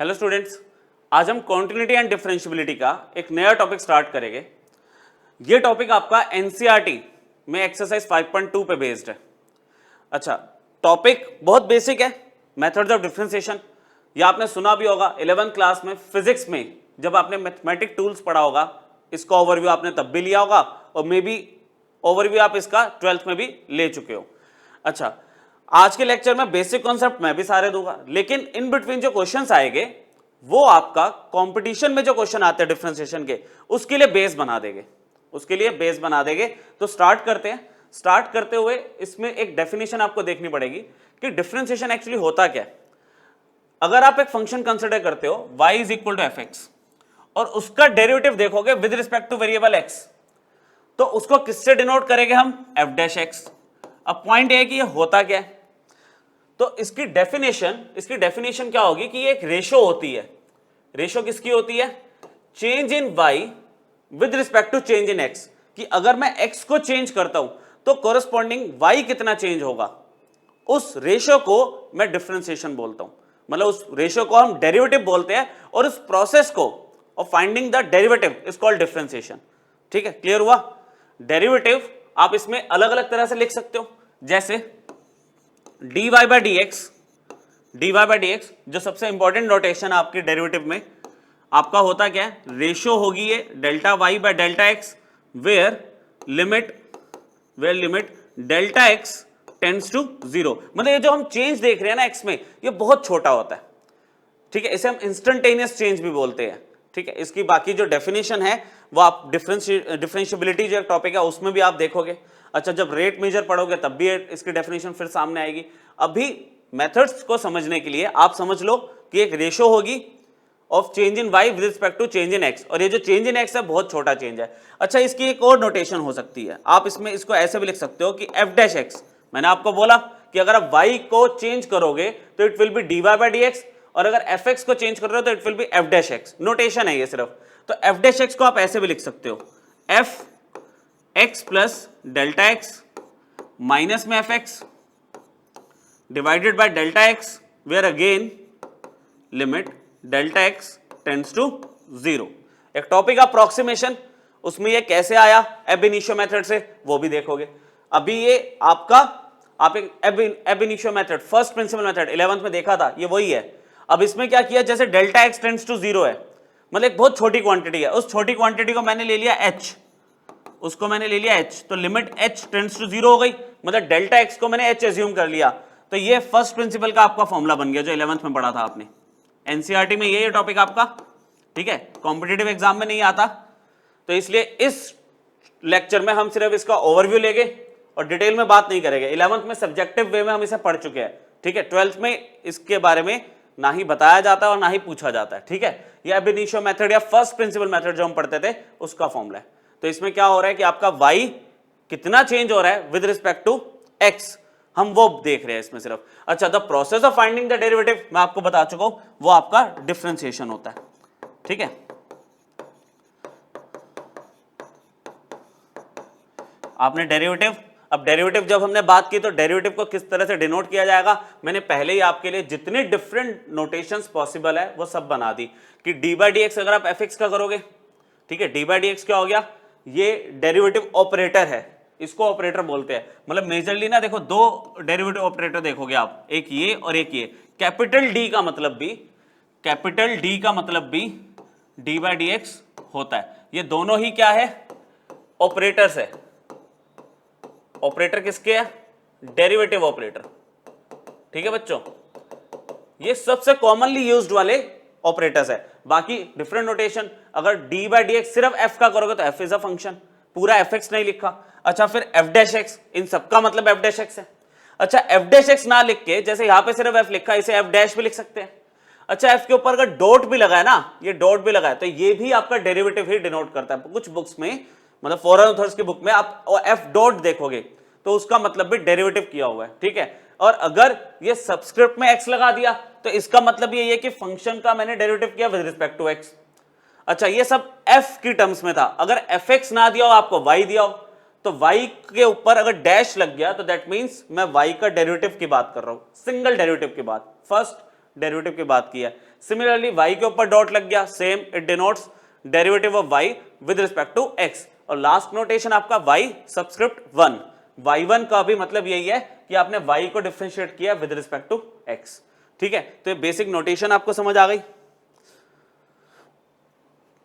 Hello students, आज हम continuity and differentiability का एक नया टॉपिक स्टार्ट करेंगे। ये टॉपिक आपका एनसीईआरटी में एक्सरसाइज 5.2 पे बेस्ड है। अच्छा, टॉपिक बहुत बेसिक है, मेथड्स ऑफ डिफरेंशिएशन। या आपने सुना भी होगा 11th क्लास में फिजिक्स में जब आपने मैथमेटिक टूल्स पढ़ा होगा, इसका ओवरव्यू आपने तब भी लिया होगा और मे बी ओवरव्यू आप इसका 12th में भी ले चुके हो। अच्छा, आज के लेक्चर में बेसिक कॉन्सेप्ट मैं भी सारे दूंगा, लेकिन इन बिटवीन जो क्वेश्चंस आएंगे वो आपका कंपटीशन में जो क्वेश्चन आते हैं डिफरेंशिएशन के, उसके लिए बेस बना देंगे। तो स्टार्ट करते हैं। स्टार्ट करते हुए इसमें एक डेफिनेशन आपको देखनी पड़ेगी कि डिफरेंशिएशन एक्चुअली होता क्या है। अगर आप एक फंक्शन कंसिडर करते हो y is equal to f x और उसका डेरिवेटिव देखोगे with respect to variable x, तो उसको किससे डिनोट करेंगे हम? F dash x. अब पॉइंट है कि ये होता क्या है, तो इसकी डेफिनेशन क्या होगी कि ये एक रेशो होती है। रेशो किसकी होती है? Change in y with respect to change in x, कि अगर मैं x को चेंज करता हूं तो कोरस्पॉन्डिंग y कितना चेंज होगा, उस रेशो को मैं डिफरेंशिएशन बोलता हूं। मतलब उस रेशो को हम डेरिवेटिव बोलते हैं और उस प्रोसेस को of finding the derivative is called differentiation. ठीक है, क्लियर हुआ? डेरिवेटिव आप इसमें अलग अलग तरह से लिख सकते हो, जैसे dy बाई dx जो सबसे इंपॉर्टेंट नोटेशन आपके डेरिवेटिव में आपका होता क्या है? रेशो होगी ये delta y by delta x where limit delta x tends to 0। मतलब ये जो हम चेंज देख रहे हैं ना x में, ये बहुत छोटा होता है। ठीक है, इसे हम इंस्टेंटेनियस चेंज भी बोलते हैं। ठीक है, इसकी बाकी जो डेफिनेशन है वो आप डिफरेंशियबिलिटी जो टॉपिक है उसमें भी आप देखोगे। अच्छा, जब रेट मेजर पढ़ोगे तब भी इसकी डेफिनेशन फिर सामने आएगी। अभी मेथड्स को समझने के लिए आप समझ लो कि एक रेशो होगी of change in y with respect to change in x, और ये जो चेंज इन x है बहुत छोटा चेंज है। अच्छा, इसकी एक और नोटेशन हो सकती है, आप इसमें इसको ऐसे भी लिख सकते हो कि f डैश x। मैंने आपको बोला कि अगर आप y को चेंज करोगे तो it will be dy by dx, और अगर fx को चेंज कर रहे हो तो it will be f dash x। Notation है ये सिर्फ। तो f डैश x को आप ऐसे भी लिख सकते हो, f x plus delta x minus में fx divided by delta x where again limit delta x tends to 0। एक टॉपिक अप्रोक्सीमेशन, उसमें ये कैसे आया एब इनिशियो मेथड से वो भी देखोगे। अभी ये आपका आप एक एब initio method first principle method 11th में देखा था, ये वही है। अब इसमें क्या किया, जैसे डेल्टा x टेंड्स टू 0 है, मतलब एक बहुत छोटी क्वांटिटी है, उस छोटी क्वांटिटी को मैंने ले लिया h, उसको मैंने ले लिया h, तो लिमिट h टेंड्स टू 0 हो गई, मतलब डेल्टा x को मैंने h एज्यूम कर लिया। तो ये फर्स्ट प्रिंसिपल का आपका फॉर्मूला बन गया जो 11th में पढ़ा था आपने। एनसीईआरटी में ये टॉपिक आपका, ठीक है, कॉम्पिटिटिव एग्जाम में नहीं आता, तो इसलिए इस लेक्चर में हम सिर्फ इसका ओवरव्यू लेंगे और डिटेल में बात नहीं करेंगे। 11th में सब्जेक्टिव वे में हम इसे पढ़ चुके हैं। ठीक है, 12th में इसके बारे में ना ही बताया जाता है और ना ही पूछा जाता है। ठीक है, ये अब इनिशियो मेथड या फर्स्ट प्रिंसिपल मेथड जो हम पढ़ते थे उसका फॉर्मूला है। तो इसमें क्या हो रहा है कि आपका y कितना चेंज हो रहा है विद रिस्पेक्ट टू x, हम वो देख रहे हैं इसमें सिर्फ। अच्छा, the process of finding the derivative मैं आपको बता चुका हूं, वो आपका डिफरेंशिएशन होता है। ठीक है, आपने डेरिवेटिव, अब डेरिवेटिव जब हमने बात की तो डेरिवेटिव को किस तरह से डिनोट किया जाएगा मैंने पहले ही आपके लिए जितने डिफरेंट नोटेशंस पॉसिबल है वो सब बना दी कि डी बाई डी एक्स अगर आप एफ एक्स का करोगे, ठीक है, डी बाई डी एक्स क्या हो गया, ये डेरिवेटिव ऑपरेटर है, इसको ऑपरेटर बोलते हैं। मतलब मेजरली ना देखो, दो डेरिवेटिव ऑपरेटर देखोगे आप, एक ये और एक ये। कैपिटल डी का मतलब भी डी बाई डी एक्स होता है। ये दोनों ही क्या है? ऑपरेटर्स है। ऑपरेटर किसके है? Derivative operator. ठीक है बच्चों, ये सबसे कॉमनली यूज्ड वाले ऑपरेटर्स है। बाकी डिफरेंट नोटेशन, अगर डी बाई डी एक्स सिर्फ एफ का करोगे तो एफ इज अ फंक्शन, पूरा एफ एक्स नहीं लिखा। अच्छा, फिर एफ डैश एक्स, इन सबका मतलब एफ डैश एक्स है। अच्छा, एफ डैश एक्स ना लिख के जैसे यहां पे सिर्फ एफ लिखा, इसे एफ डैश भी लिख सकते हैं। अच्छा, एफ के ऊपर अगर डॉट भी लगा है ना, ये डॉट भी लगा है, तो ये भी आपका डेरिवेटिव ही डिनोट करता है। कुछ बुक्स में, मतलब फॉरेन ऑथर्स की बुक में आप एफ डॉट देखोगे तो उसका मतलब भी डेरिवेटिव किया हुआ है। ठीक है, और अगर ये सबस्क्रिप्ट में एक्स लगा दिया तो इसका मतलब ये है कि फंक्शन का मैंने डेरिवेटिव किया विद रिस्पेक्ट टू एक्स। अच्छा, ये सब एफ की टर्म्स में था। अगर एफ एक्स ना दिया हो, आपको वाई दिया हो, तो y के ऊपर अगर डैश लग गया तो दैट मींस मैं y का डेरिवेटिव की बात कर रहा हूं, सिंगल डेरिवेटिव की बात, फर्स्ट डेरिवेटिव की बात की है। सिमिलरली y के ऊपर डॉट लग गया, same it denotes derivative of y with respect to x। और लास्ट नोटेशन आपका y सबस्क्रिप्ट 1, y1 का भी मतलब यही है कि आपने y को डिफरेंशिएट किया विद रिस्पेक्ट टू x। ठीक है, तो ये बेसिक नोटेशन आपको समझ आ गई।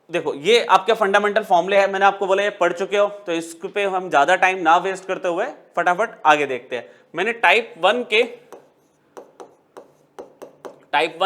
देखो ये आपके फंडामेंटल फॉर्मूले है, मैंने आपको बोला ये पढ़ चुके हो, तो इस पे हम ज्यादा टाइम ना वेस्ट करते हुए फटाफट आगे देखते हैं। मैंने टाइप 1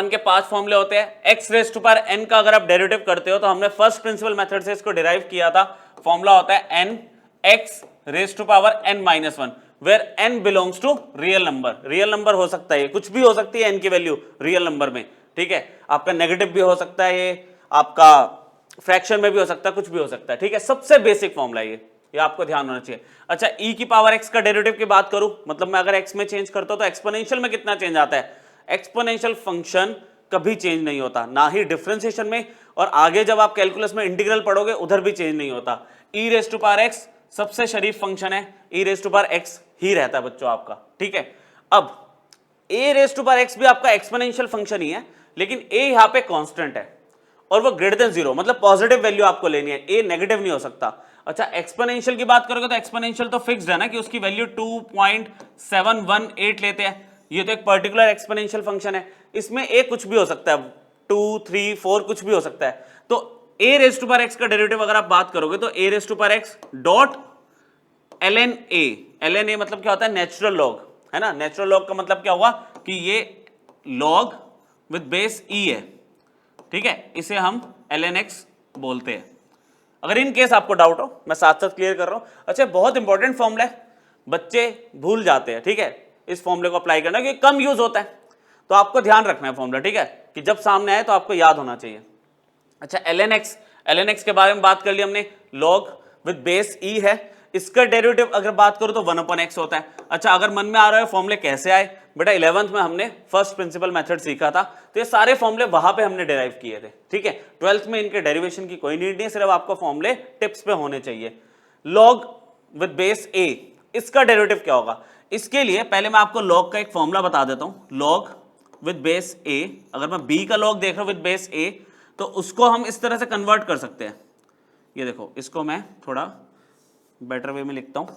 के 5 फॉर्मूले होते हैं। x raise to power n का अगर आप डेरिवेटिव करते हो तो हमने फर्स्ट प्रिंसिपल मेथड से इसको डिराइव किया था। फॉर्मूला होता है n x raise to power n minus 1 where n belongs to real number. Real number हो सकता है, कुछ भी हो सकती है n की वैल्यू रियल नंबर में। ठीक है, आपका नेगेटिव भी हो सकता है, ये आपका फ्रैक्शन में भी हो सकता है, कुछ भी हो सकता है। ठीक है, सबसे बेसिक फॉर्मूला ये आपको ध्यान होना चाहिए। अच्छा, e की पावर x का डेरिवेटिव की बात करूं, मतलब मैं अगर x में चेंज करता हूं तो एक्सपोनेंशियल में कितना चेंज आता है? एक्सपोनेंशियल फंक्शन कभी चेंज नहीं होता, ना ही डिफरेंशिएशन में, और आगे जब आप कैलकुलस में इंटीग्रल पढ़ोगे उधर भी चेंज नहीं होता। e raise to power x सबसे शरीफ फंक्शन है, e raise to power x ही रहता है बच्चों आपका। ठीक है, अब a raise to power x भी आपका एक्सपोनेंशियल फंक्शन ही है, लेकिन a यहां पे कांस्टेंट है और वो ग्रेटर देन 0, मतलब पॉजिटिव वैल्यू आपको लेनी है, a नेगेटिव नहीं हो सकता। अच्छा, एक्सपोनेंशियल की बात करोगे तो एक्सपोनेंशियल तो फिक्स्ड है ना कि उसकी वैल्यू 2.718 लेते हैं। ये तो एक पर्टिकुलर एक्सपोनेंशियल फंक्शन है, इसमें a कुछ भी हो सकता है, 2, 3, 4 कुछ भी हो सकता है। तो a raise to power x का डेरिवेटिव अगर आप बात करोगे तो a raise to power x dot ln a मतलब क्या होता है? नेचुरल लॉग, है ना। नेचुरल लॉग का मतलब क्या हुआ कि ये लॉग विद बेस e है। ठीक है, इसे हम ln x बोलते हैं। अगर इन केस आपको डाउट हो, मैं साथ साथ क्लियर कर रहा हूं। अच्छा, बहुत इंपॉर्टेंट फॉर्मूला है, बच्चे भूल जाते हैं। ठीक है, इस फॉर्मूले को अप्लाई करना क्योंकि कम यूज होता है, तो आपको ध्यान रखना है फॉर्मूला। ठीक है, कि जब सामने आए तो आपको याद होना चाहिए। अच्छा, ln x के बारे में बात कर ली हमने, लॉग विद बेस e है। इसका डेरिवेटिव अगर बात करूं तो 1/x होता है। अच्छा, अगर मन में आ रहा है फॉर्मूले कैसे आए, बेटा 11th में हमने फर्स्ट प्रिंसिपल मेथड सीखा था, तो ये सारे फॉर्मूले वहां पे हमने डिराइव किए थे। ठीक है, 12th में इनके डेरिवेशन की कोई नीड नहीं, सिर्फ आपको फॉर्मूले टिप्स पे होने चाहिए। लॉग विद बेस a, इसका डेरिवेटिव क्या होगा? इसके लिए पहले मैं आपको लॉग का एक फॉर्मूला बता देता हूं। लॉग विद बेस a, अगर मैं b का लॉग देख रहा हूं विद बेस a, तो उसको हम इस तरह से कन्वर्ट कर सकते हैं। ये देखो, इसको मैं थोड़ा बेटर वे में लिखता हूं,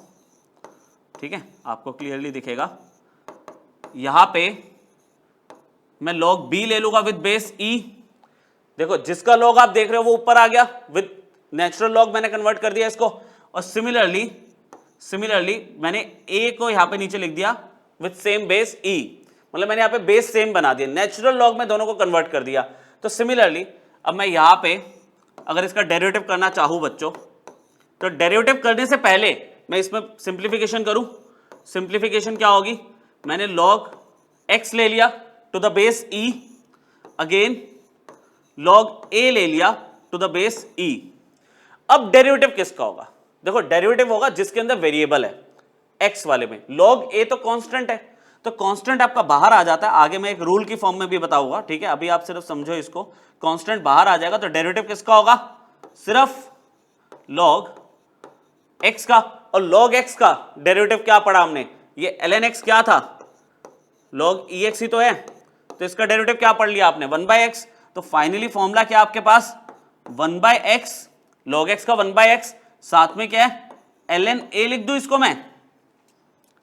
ठीक है, आपको क्लियरली दिखेगा। यहां पे मैं log b ले लूंगा विद बेस e। देखो, जिसका log आप देख रहे हो वो ऊपर आ गया, विद नेचुरल log मैंने कन्वर्ट कर दिया इसको। और सिमिलरली मैंने a को यहां पे नीचे लिख दिया विद सेम बेस e, मतलब मैंने यहां पे बेस सेम बना दिया, नेचुरल log में दोनों को कन्वर्ट कर दिया। तो सिमिलरली अब मैं यहां पे अगर इसका डेरिवेटिव करना चाहूं बच्चों, तो डेरिवेटिव करने से पहले मैं इसमें सिंप्लीफिकेशन करूं। सिंप्लीफिकेशन क्या होगी? मैंने log x ले लिया to the base e, again log a ले लिया टू द बेस e। अब डेरिवेटिव किसका होगा? देखो, डेरिवेटिव होगा जिसके अंदर वेरिएबल है, x वाले में। log a तो कांस्टेंट है, तो कांस्टेंट आपका बाहर आ जाता है। आगे मैं एक रूल की फॉर्म में भी बताऊंगा, ठीक है, अभी आप सिर्फ समझो इसको। कांस्टेंट बाहर आ जाएगा तो डेरिवेटिव किसका होगा? सिर्फ log x का। और log x का डेरिवेटिव क्या पढ़ा हमने? ये ln x क्या था? log ex ही तो है, तो इसका डेरिवेटिव क्या पढ़ लिया आपने? 1/x। तो फाइनली फॉर्मूला क्या आपके पास? 1/x, log x का 1/x, साथ में क्या है? ln a लिख दूं इसको मैं।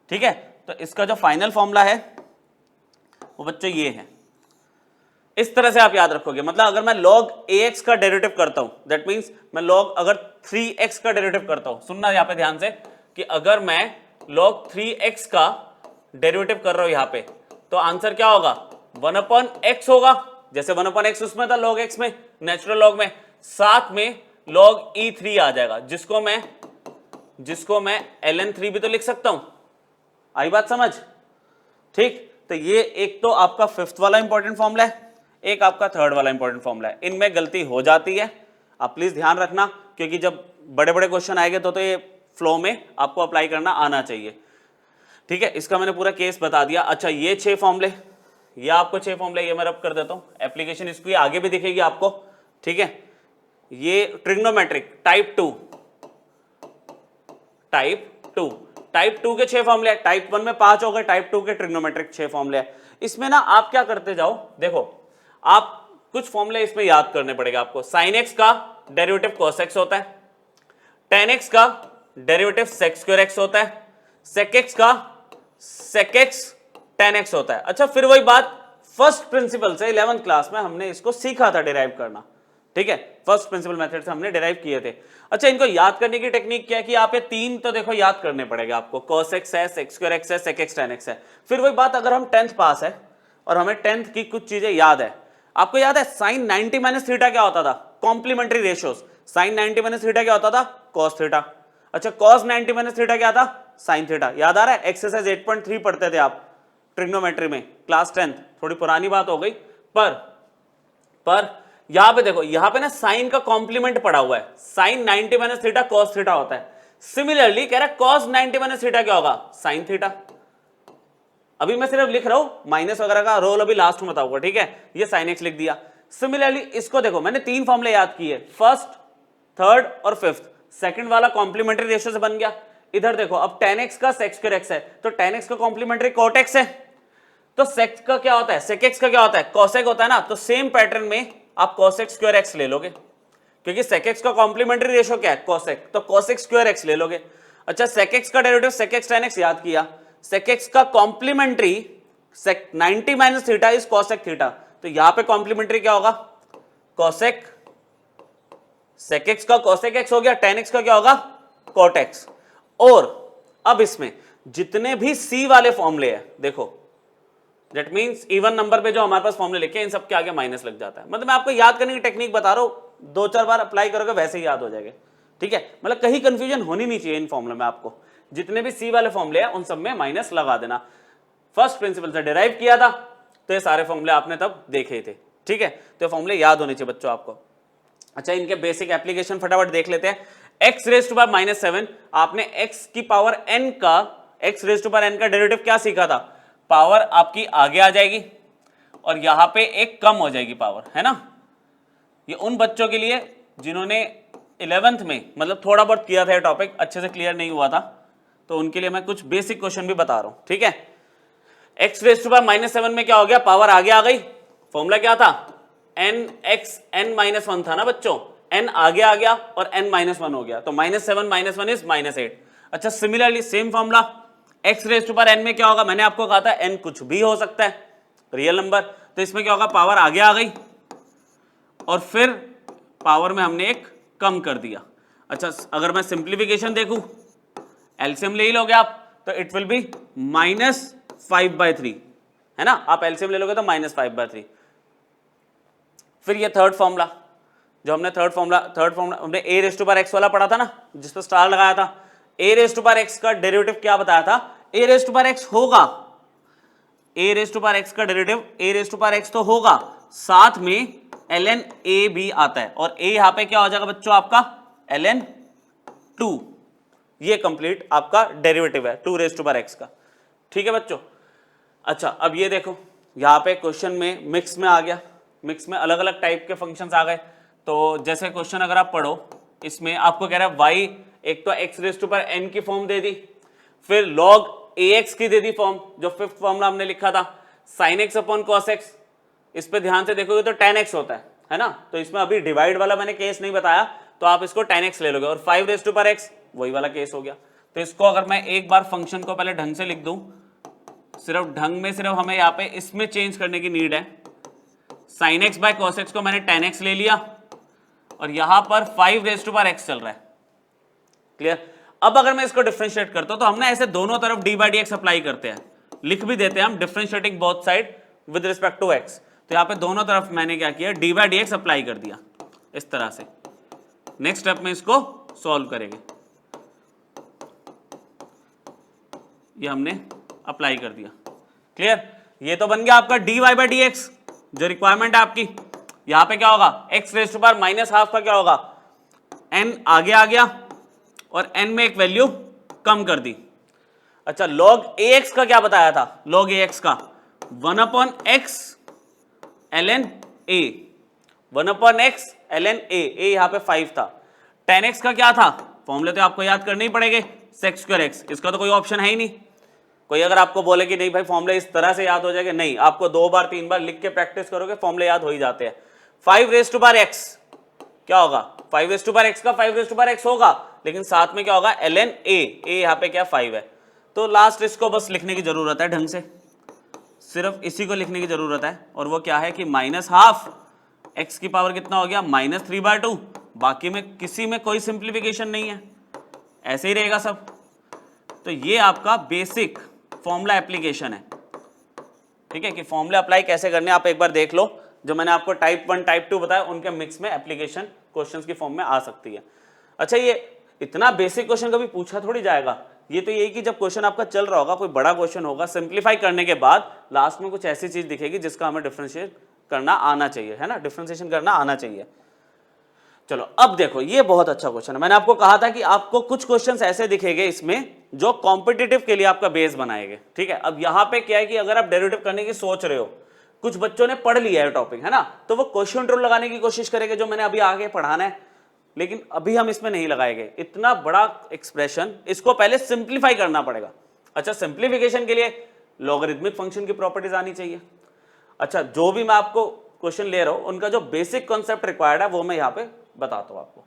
ठीक है, तो इसका जो फाइनल फॉर्मूला है वो बच्चों ये है। इस तरह से आप याद रखोगे, मतलब अगर मैं log ax का डेरिवेटिव करता हूं, दैट मींस मैं log अगर 3x का डेरिवेटिव करता हूं, सुनना यहां पे ध्यान से, कि अगर मैं log 3x का डेरिवेटिव कर रहा हूं यहां पे, तो आंसर क्या होगा? 1/x होगा। जैसे 1/x उसमें था log x में, नेचुरल log में, साथ में log e3 आ जाएगा, जिसको मैं ln 3 भी तो लिख सकता हूं। आई बात समझ? ठीक, तो ये एक तो आपका 5th वाला इंपॉर्टेंट फॉर्मूला है, एक आपका 3rd वाला इंपॉर्टेंट फॉर्मूला है। इनमें गलती हो जाती है, आप प्लीज ध्यान रखना, क्योंकि जब बड़े बड़े क्वेश्चन आएंगे तो ये फ्लो में आपको अप्लाई करना आना चाहिए। ठीक है, इसका मैंने पूरा केस बता दिया। अच्छा, ये 6 फॉर्मूले, ये आपको 6 फॉर्मूले, ये मैं रब कर देता हूं। एप्लीकेशन इसकी आगे भी दिखेगी आपको। ठीक है, ये ट्रिग्नोमेट्रिक टाइप 2 टाइप 2 के 6 फॉर्मूले हैं। टाइप 1 में 5 हो गए, टाइप 2 के ट्रिग्नोमेट्रिक 6 फॉर्मूले हैं। इसमें ना आप क्या करते जाओ, देखो आप कुछ फॉर्मूले इसमें याद करने पड़ेगा आपको। साइन एक्स का डेरिवेटिव cos x होता है, tan x का डेरिवेटिव sec स्क्वायर x होता है, sec x का sec x tan x होता है। अच्छा, फिर वही बात फर्स्ट प्रिंसिपल से 11th क्लास में हमने इसको सीखा था डिराइव करना, ठीक है, फर्स्ट प्रिंसिपल मेथड से हमने डिराइव किए थे। अच्छा, इनको याद करने की टेक्निक क्या है कि यहाँ पे 3 तो देखो याद करने पड़ेगा आपको, cos x है, sec स्क्वायर x है, sec x tan x है। फिर वही बात, अगर हम 10th पास है और हमें 10th की कुछ चीजें याद है, आपको याद है साइन 90 माइनस थीटा क्या होता था, complementary ratios. Sine 90 minus theta क्या होता था, cos थीटा। अच्छा, cos 90 माइनस थीटा क्या था, साइन थीटा। याद आ रहा है, एक्सरसाइज 8.3 पढ़ते थे आप ट्रिग्नोमेट्री में, क्लास 10th, थोड़ी पुरानी बात हो गई। पर यहां पे देखो, यहां पे ना साइन का कॉम्प्लीमेंट पड़ा हुआ है, sine 90 minus theta cos theta होता है। सिमिलरली कह रहा है cos 90 माइनस थीटा क्या होगा, साइन थीटा। अभी मैं सिर्फ लिख रहा हूं, माइनस वगैरह का रोल अभी लास्ट में बताऊंगा, ठीक है। ये साइन एक्स लिख दिया। सिमिलरली इसको देखो, मैंने 3 फॉर्मूले याद किए, फर्स्ट, थर्ड और फिफ्थ। सेकंड वाला कॉम्प्लीमेंट्री रेशियो से बन गया। इधर देखो, अब tan x का sec स्क्वायर x है, तो tan x का कॉम्प्लीमेंट्री cot x है, तो sec का क्या होता है, sec x का क्या होता है, cos x होता है ना। तो सेम पैटर्न में आप cos x स्क्वायर x ले लोगे, क्योंकि sec x का कॉम्प्लीमेंट्री रेशियो क्या है, cos x, तो cos x स्क्वायर x ले लोगे। अच्छा, sec x का derivative sec x tan x याद किया, sec x का complementary sec 90 minus theta is cos x theta, तो यहां पे कॉम्प्लीमेंट्री क्या होगा, cos x, sec x का cos x हो गया, tan x का क्या होगा, cot x। और अब इसमें जितने भी c वाले फॉर्मूले हैं देखो, दैट मींस इवन नंबर पे जो हमारे पास फॉर्मूले लिखे हैं, इन सब के आगे माइनस लग जाता है। मतलब मैं आपको याद करने की टेक्निक बता रहा हूं, 2-4 बार अप्लाई करोगे वैसे ही याद हो जाएगा, ठीक है। मतलब कहीं कंफ्यूजन होनी नहीं चाहिए इन फॉर्मूले में। आपको जितने भी सी वाले फॉर्मूले हैं उन सब में माइनस लगा देना। फर्स्ट प्रिंसिपल से डिराइव किया था, तो ये सारे फॉर्मूले आपने तब देखे थे, ठीक है। तो फॉर्मूले याद होने चाहिए बच्चों आपको। अच्छा, इनके बेसिक एप्लीकेशन फटाफट देख लेते हैं। x रेज टू पावर -7, आपने x की पावर n का, x raise to power n का डेरिवेटिव क्या सीखा था, पावर आपकी आगे आ जाएगी और यहां पे एक कम हो जाएगी पावर, है ना। ये उन बच्चों के लिए जिन्होंने 11th में मतलब थोड़ा बहुत किया था, ये टॉपिक अच्छे से क्लियर नहीं हुआ था, तो उनके लिए मैं कुछ बेसिक क्वेश्चन भी बता रहा हूं, ठीक है। x रेज टू पावर -7 में क्या हो गया, पावर आगे आ गई। फॉर्मूला क्या था, nx n-1 था ना बच्चों, n आगे आ गया और n-1 हो गया, तो -7 -1 इज -8। अच्छा, similarly same formula x raise to power n में क्या होगा, मैंने आपको कहा था n कुछ भी हो सकता है, रियल नंबर, तो इसमें क्या होगा, पावर आगे आ गई और फिर पावर में हमने एक कम कर दिया। अच्छा, अगर मैं सिंप्लीफिकेशन देखूं, एलसीएम ले ही लोगे आप, तो इट विल बी -5/3, है ना। आप एलसीएम ले लोगे तो -5/3। फिर ये थर्ड फॉर्मूला, जो हमने थर्ड फॉर्मूला हमने a raise to power x वाला पढ़ा था ना, जिस पर स्टार लगाया था। a raise to power x का डेरिवेटिव क्या बताया था, a raise to power x होगा, a raise to power x का derivative a raise to power x तो होगा, साथ में ln a भी आता है, और a यहां पे क्या हो जाएगा बच्चों आपका ln 2। ये कंप्लीट आपका डेरिवेटिव है 2 रेज टू पावर x का, ठीक है बच्चों। अच्छा, अब ये देखो, यहां पे क्वेश्चन में मिक्स में आ गया, मिक्स में अलग अलग टाइप के फंक्शंस आ गए। तो जैसे क्वेश्चन अगर आप पढ़ो, इसमें आपको कह रहा है y, एक तो x raise to power n की फॉर्म दे दी, फिर log ax की दे दी फॉर्म, जो फिफ्थ फॉर्मूला हमने लिखा था, sin x upon cos x। इस पे ध्यान से देखोगे तो tan x होता है ना। तो इसमें अभी डिवाइड वाला मैंने केस नहीं बताया, तो आप इसको tan x ले लोगे, और 5 रेज टू पावर x वही वाला केस हो गया। तो इसको अगर मैं एक बार फंक्शन को पहले ढंग से लिख दूं, सिर्फ ढंग में, सिर्फ हमें यहाँ पे इसमें चेंज करने की नीड है। sin x by cos x को मैंने tan x ले लिया, और यहां पर 5 रेज टू पावर x चल रहा है, क्लियर। अब अगर मैं इसको डिफरेंशिएट करता हूं, तो हम ना ऐसे दोनों तरफ d/dx अप्लाई करते हैं, लिख भी देते हैं हम differentiating both side with respect to x। तो यहाँ पे दोनों तरफ मैंने क्या किया, d/dx अप्लाई कर दिया इस तरह से। नेक्स्ट स्टेप में इसको सॉल्व करेंगे, ये हमने अप्लाई कर दिया, क्लियर। ये तो बन गया आपका dy/dx, जो रिक्वायरमेंट है आपकी। यहां पे क्या होगा, x रेज टू पावर -12 का क्या होगा, n आगे आ गया और n में एक वैल्यू कम कर दी। अच्छा, log ax का क्या बताया था, log ax का 1/x ln a, 1/x ln a, a यहां पे 5 था। tan x का क्या था, फॉर्मूले तो आपको याद करने ही पड़ेंगे, sec स्क्वायर x, इसका तो कोई ऑप्शन है ही नहीं। कोई अगर आपको बोले कि नहीं भाई फॉर्मूले इस तरह से याद हो जाएगा, नहीं, आपको 2 बार 3 बार लिख के प्रैक्टिस करोगे फॉर्मूले याद हो ही जाते हैं। 5 रेज टू पावर x क्या होगा, 5 रेज टू पावर x का 5 रेज टू पावर x होगा, लेकिन साथ में क्या होगा ln a, यहाँ पे क्या 5 है। तो लास्ट इसको बस लिखने की जरूरत है ढंग से, सिर्फ इसी को लिखने की जरूरत है, और वो क्या है कि -12 x की पावर कितना हो गया -3/2। बाकी में किसी में कोई सिंप्लीफिकेशन नहीं है, ऐसे ही रहेगा सब। तो ये आपका बेसिक फॉर्मूला एप्लीकेशन है, ठीक है, कि फॉर्मूला अप्लाई कैसे करने आप एक बार देख लो। जो मैंने आपको टाइप 1 टाइप 2 बताया उनके मिक्स में एप्लीकेशन क्वेश्चंस की फॉर्म में आ सकती है। अच्छा, ये इतना बेसिक क्वेश्चन कभी पूछा थोड़ी जाएगा, ये तो यही कि जब क्वेश्चन आपका चल रहा होगा, कोई बड़ा क्वेश्चन होगा, सिंप्लीफाई करने के बाद लास्ट में कुछ ऐसी चीज दिखेगी जिसका हमें डिफरेंशिएट करना आना चाहिए, है ना, डिफरेंशिएशन करना आना चाहिए। चलो अब देखो, ये बहुत अच्छा क्वेश्चन है। मैंने आपको कहा था कि आपको कुछ क्वेश्चंस ऐसे दिखेंगे इसमें जो कॉम्पिटिटिव के लिए आपका बेस बनाएंगे, ठीक है। अब यहां पे क्या है कि अगर आप डेरिवेटिव करने की सोच रहे हो, कुछ बच्चों ने पढ़ लिया है टॉपिक, है ना, तो वो क्वेश्चन रूल लगाने की कोशिश करेंगे जो मैंने अभी आगे पढ़ाना है, लेकिन अभी हम इसमें नहीं लगाएंगे। इतना बड़ा एक्सप्रेशन, इसको पहले सिंप्लीफाई करना पड़ेगा। अच्छा, सिंप्लीफिकेशन के लिए लॉगरिथमिक फंक्शन की प्रॉपर्टीज आनी चाहिए। अच्छा, जो भी मैं आपको क्वेश्चन ले रहा हूं उनका जो बेसिक कॉन्सेप्ट रिक्वायर्ड है वो मैं यहाँ पे बताता हूं आपको।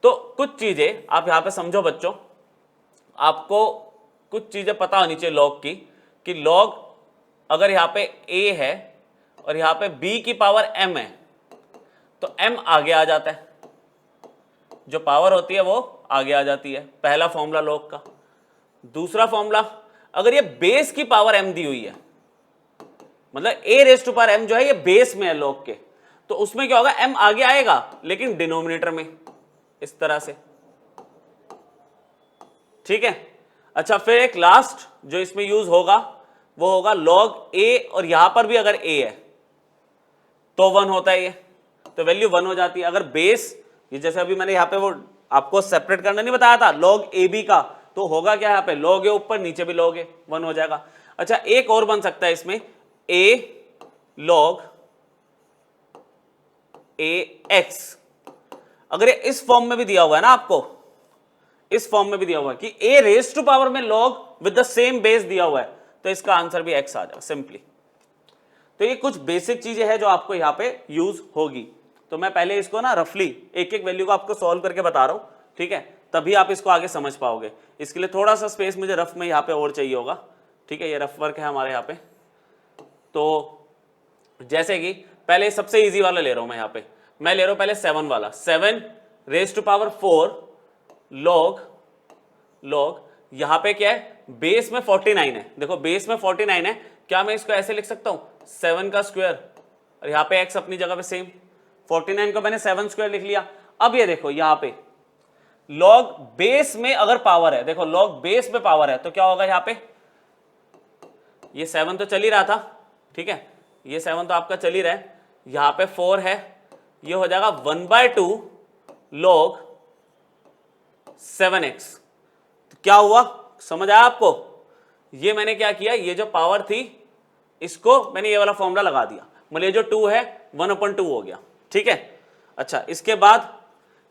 तो कुछ चीजें आप यहाँ पे समझो बच्चों, आपको कुछ चीजें पता होनी चाहिए लॉग की, कि लॉग अगर यहाँ पे a है और यहाँ पे b की पावर m है, तो m आगे आ जाता है, जो पावर होती है वो आगे आ जाती है, पहला फॉर्मूला लॉग का। दूसरा फॉर्मूला, अगर ये बेस की पावर m दी हुई है, मतलब a raise to power m जो है ये बेस में है लॉग के, तो उसमें क्या होगा, m आगे आएगा लेकिन डिनोमिनेटर में, इस तरह से, ठीक है। अच्छा, फिर एक लास्ट जो इसमें यूज होगा वो होगा log a, और यहां पर भी अगर a है तो 1 होता है ये, तो वैल्यू 1 हो जाती है। अगर बेस, ये जैसे अभी मैंने यहाँ पे वो आपको सेपरेट करना नहीं बताया था log ab का, तो होगा क्या यहाँ पे log a ऊपर, नीचे भी log a, 1 हो जाएगा। अच्छा, एक और बन सकता है इसमें a log ax, अगर ये इस फॉर्म में भी दिया हुआ है ना, आपको इस फॉर्म में भी दिया हुआ है कि a रेज टू पावर में log with the same base दिया हुआ है, तो इसका आंसर भी x आ जाएगा सिंपली। तो ये कुछ बेसिक चीजें हैं जो आपको यहाँ पे यूज होगी। तो मैं पहले इसको ना रफली एक एक वैल्यू को आपको सॉल्व करके बता रहा हूँ, ठीक है, तभी आप इसको आगे समझ पाओगे। इसके लिए थोड़ा सा स्पेस मुझे रफ में यहाँ पे और चाहिए होगा, ठीक है, ये रफ वर्क है हमारे यहाँ पे। तो जैसे कि पहले सबसे इजी वाला ले रहा हूं मैं, यहाँ पे मैं ले रहा हूं पहले 7 वाला, 7 रेज टू पावर 4 log यहां पे क्या है, बेस में 49 है, देखो बेस में 49 है, क्या मैं इसको ऐसे लिख सकता हूं 7 का स्क्वायर, और यहाँ पे x अपनी जगह पे सेम, 49 को मैंने 7 स्क्वायर लिख लिया। अब ये देखो यहाँ पे log बेस में अगर पावर है, देखो log बेस में पावर है तो क्या होगा, यहाँ पे ये 7 तो चल ही रहा था, ठीक है, ये 7 तो आपका चल ही रहा है, यहाँ पे 4 है, ये हो जाएगा 1/2 log 7x। तो क्या हुआ, समझ आया आपको, ये मैंने क्या किया, ये जो पावर थी इसको मैंने ये वाला फॉर्मूला लगा दिया, मतलब ये जो 2 है 1/2 हो गया, ठीक है। अच्छा, इसके बाद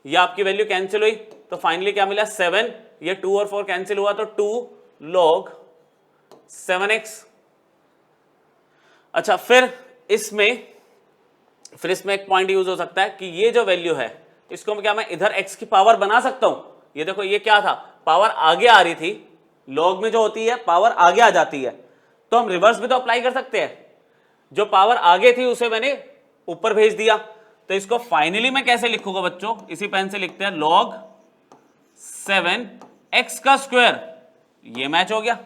ये आपकी वैल्यू कैंसिल हुई, तो फाइनली क्या मिला 7, ये 2 और 4 कैंसिल हुआ तो 2 log 7x। अच्छा, फिर इसमें एक पॉइंट यूज हो सकता है कि ये जो वैल्यू है इसको क्या मैं इधर x की पावर बना सकता हूं। ये देखो, ये क्या था, पावर आगे आ रही थी, log में जो होती है पावर आगे आ जाती है, तो हम रिवर्स भी तो अप्लाई कर सकते हैं, जो पावर आगे थी उसे मैंने ऊपर भेज दिया। तो इसको फाइनली मैं कैसे लिखूंगा बच्चों, इसी पेन से लिखते हैं, log 7x का स्क्वायर, ये मैच हो गया,